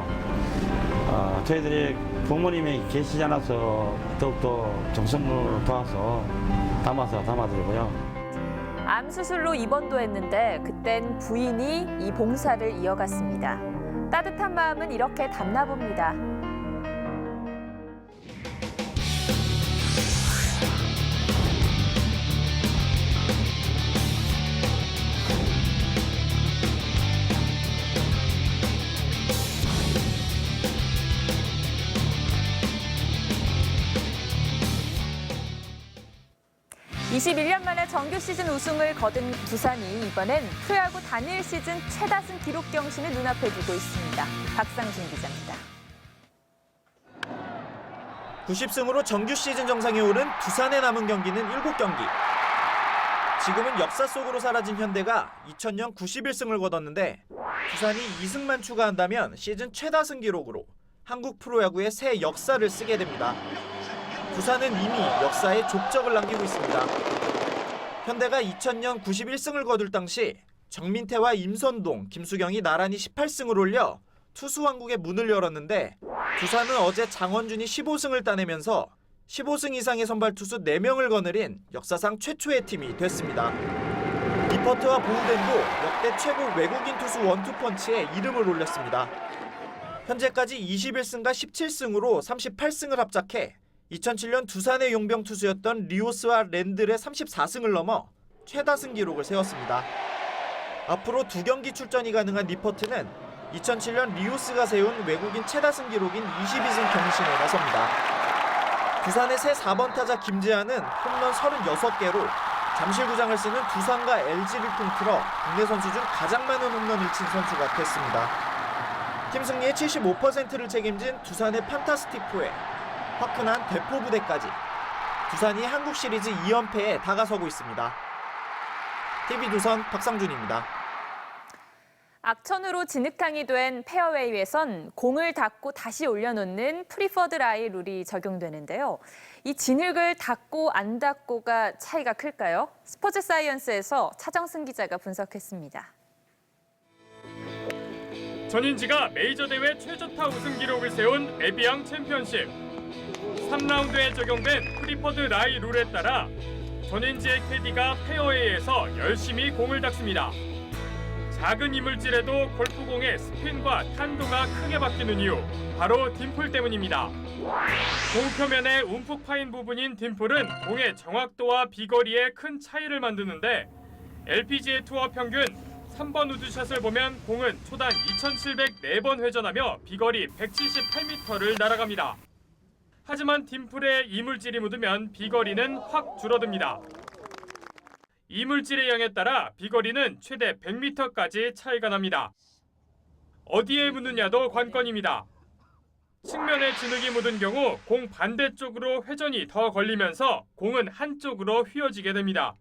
저희들이 부모님이 계시지 않아서 더욱더 정성을 더해서 담아드리고요. 암 수술로 입원도 했는데 그땐 부인이 이 봉사를 이어갔습니다. 따뜻한 마음은 이렇게 담나 봅니다. (21년) 만에 정규 시즌 우승을 거둔 두산이 이번엔 프로야구 단일 시즌 최다승 기록 경신을 눈앞에 두고 있습니다. 박상준 기자입니다. 90승으로 정규 시즌 정상에 오른 두산의 남은 경기는 7경기. 지금은 역사 속으로 사라진 현대가 2000년 91승을 거뒀는데 두산이 2승만 추가한다면 시즌 최다승 기록으로 한국 프로야구의 새 역사를 쓰게 됩니다. 두산은 이미 역사에 족적을 남기고 있습니다. 현대가 2000년 91승을 거둘 당시 정민태와 임선동, 김수경이 나란히 18승을 올려 투수 왕국의 문을 열었는데 두산은 어제 장원준이 15승을 따내면서 15승 이상의 선발 투수 4명을 거느린 역사상 최초의 팀이 됐습니다. 리퍼트와 보우덴도 역대 최고 외국인 투수 원투펀치에 이름을 올렸습니다. 현재까지 21승과 17승으로 38승을 합작해 2007년 두산의 용병 투수였던 리오스와 랜들의 34승을 넘어 최다승 기록을 세웠습니다. 앞으로 2경기 출전이 가능한 리퍼트는 2007년 리오스가 세운 외국인 최다승 기록인 22승 경신에 나섭니다. 두산의 새 4번 타자 김재환은 홈런 36개로 잠실구장을 쓰는 두산과 LG를 통틀어 국내 선수 중 가장 많은 홈런을 친 선수가 됐습니다. 팀 승리의 75%를 책임진 두산의 판타스틱4에 화끈한 대포 부대까지 두산이 한국 시리즈 2연패에 다가서고 있습니다. TV조선 박상준입니다. 악천후로 진흙탕이 된 페어웨이에선 공을 닫고 다시 올려놓는 프리퍼드 라이 룰이 적용되는데요. 이 진흙을 닫고 안 닫고가 차이가 클까요? 스포츠 사이언스에서 차정승 기자가 분석했습니다. 전인지가 메이저 대회 최저타 우승 기록을 세운 에비앙 챔피언십. 3라운드에 적용된 프리퍼드 라이 룰에 따라 전인지의 캐디가 페어웨이에서 열심히 공을 닦습니다. 작은 이물질에도 골프공의 스핀과 탄도가 크게 바뀌는 이유, 바로 딤플 때문입니다. 공 표면에 움푹 파인 부분인 딤플은 공의 정확도와 비거리에 큰 차이를 만드는데 LPGA 투어 평균 3번 우드샷을 보면 공은 초단 2,704번 회전하며 비거리 178m를 날아갑니다. 하지만 딤플에 이물질이 묻으면 비거리는 확 줄어듭니다. 이물질의 양에 따라 비거리는 최대 100m까지 차이가 납니다. 어디에 묻느냐도 관건입니다. 측면에 진흙이 묻은 경우 공 반대쪽으로 회전이 더 걸리면서 공은 한쪽으로 휘어지게 됩니다.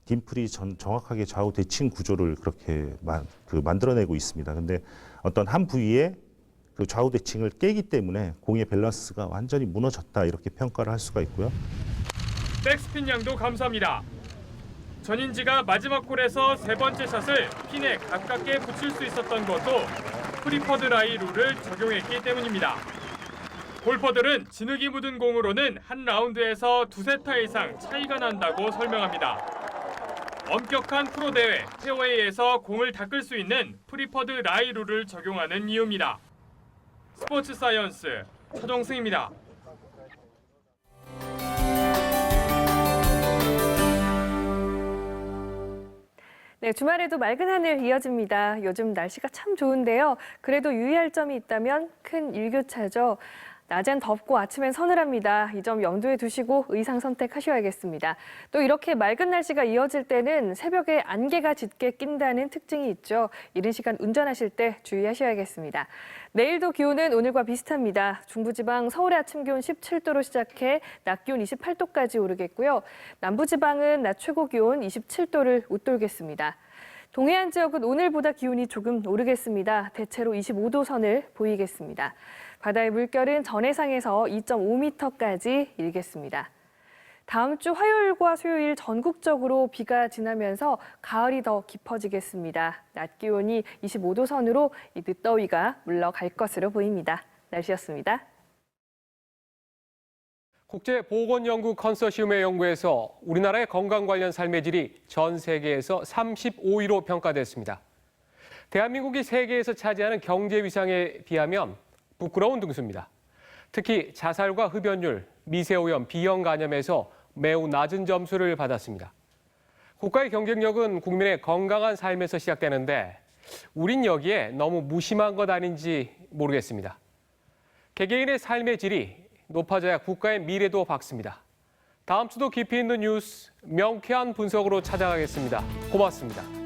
딤플이 정확하게 좌우 대칭 구조를 그렇게 만들어내고 있습니다. 근데 어떤 한 부위에 그 좌우 대칭을 깨기 때문에 공의 밸런스가 완전히 무너졌다 이렇게 평가를 할 수가 있고요. 백스핀 양도 감소합니다. 전인지가 마지막 홀에서 세 번째 샷을 핀에 가깝게 붙일 수 있었던 것도 프리퍼드 라이 룰을 적용했기 때문입니다. 골퍼들은 진흙이 묻은 공으로는 한 라운드에서 두세 타 이상 차이가 난다고 설명합니다. 엄격한 프로 대회 페어웨이에서 공을 닦을 수 있는 프리퍼드 라이 룰을 적용하는 이유입니다. 스포츠 사이언스 차종승입니다. 네, 주말에도 맑은 하늘 이어집니다. 요즘 날씨가 참 좋은데요. 그래도 유의할 점이 있다면 큰 일교차죠. 낮엔 덥고 아침엔 서늘합니다. 이 점 염두에 두시고 의상 선택하셔야겠습니다. 또 이렇게 맑은 날씨가 이어질 때는 새벽에 안개가 짙게 낀다는 특징이 있죠. 이른 시간 운전하실 때 주의하셔야겠습니다. 내일도 기온은 오늘과 비슷합니다. 중부지방 서울의 아침 기온 17도로 시작해 낮 기온 28도까지 오르겠고요. 남부지방은 낮 최고 기온 27도를 웃돌겠습니다. 동해안 지역은 오늘보다 기온이 조금 오르겠습니다. 대체로 25도 선을 보이겠습니다. 바다의 물결은 전해상에서 2.5m까지 일겠습니다. 다음 주 화요일과 수요일 전국적으로 비가 지나면서 가을이 더 깊어지겠습니다. 낮 기온이 25도 선으로 이 늦더위가 물러갈 것으로 보입니다. 날씨였습니다. 국제보건연구 컨소시엄의 연구에서 우리나라의 건강 관련 삶의 질이 전 세계에서 35위로 평가됐습니다. 대한민국이 세계에서 차지하는 경제 위상에 비하면 부끄러운 등수입니다. 특히 자살과 흡연율, 미세오염, 비형 간염에서 매우 낮은 점수를 받았습니다. 국가의 경쟁력은 국민의 건강한 삶에서 시작되는데 우린 여기에 너무 무심한 것 아닌지 모르겠습니다. 개개인의 삶의 질이 높아져야 국가의 미래도 밝습니다. 다음 주도 깊이 있는 뉴스 명쾌한 분석으로 찾아가겠습니다. 고맙습니다.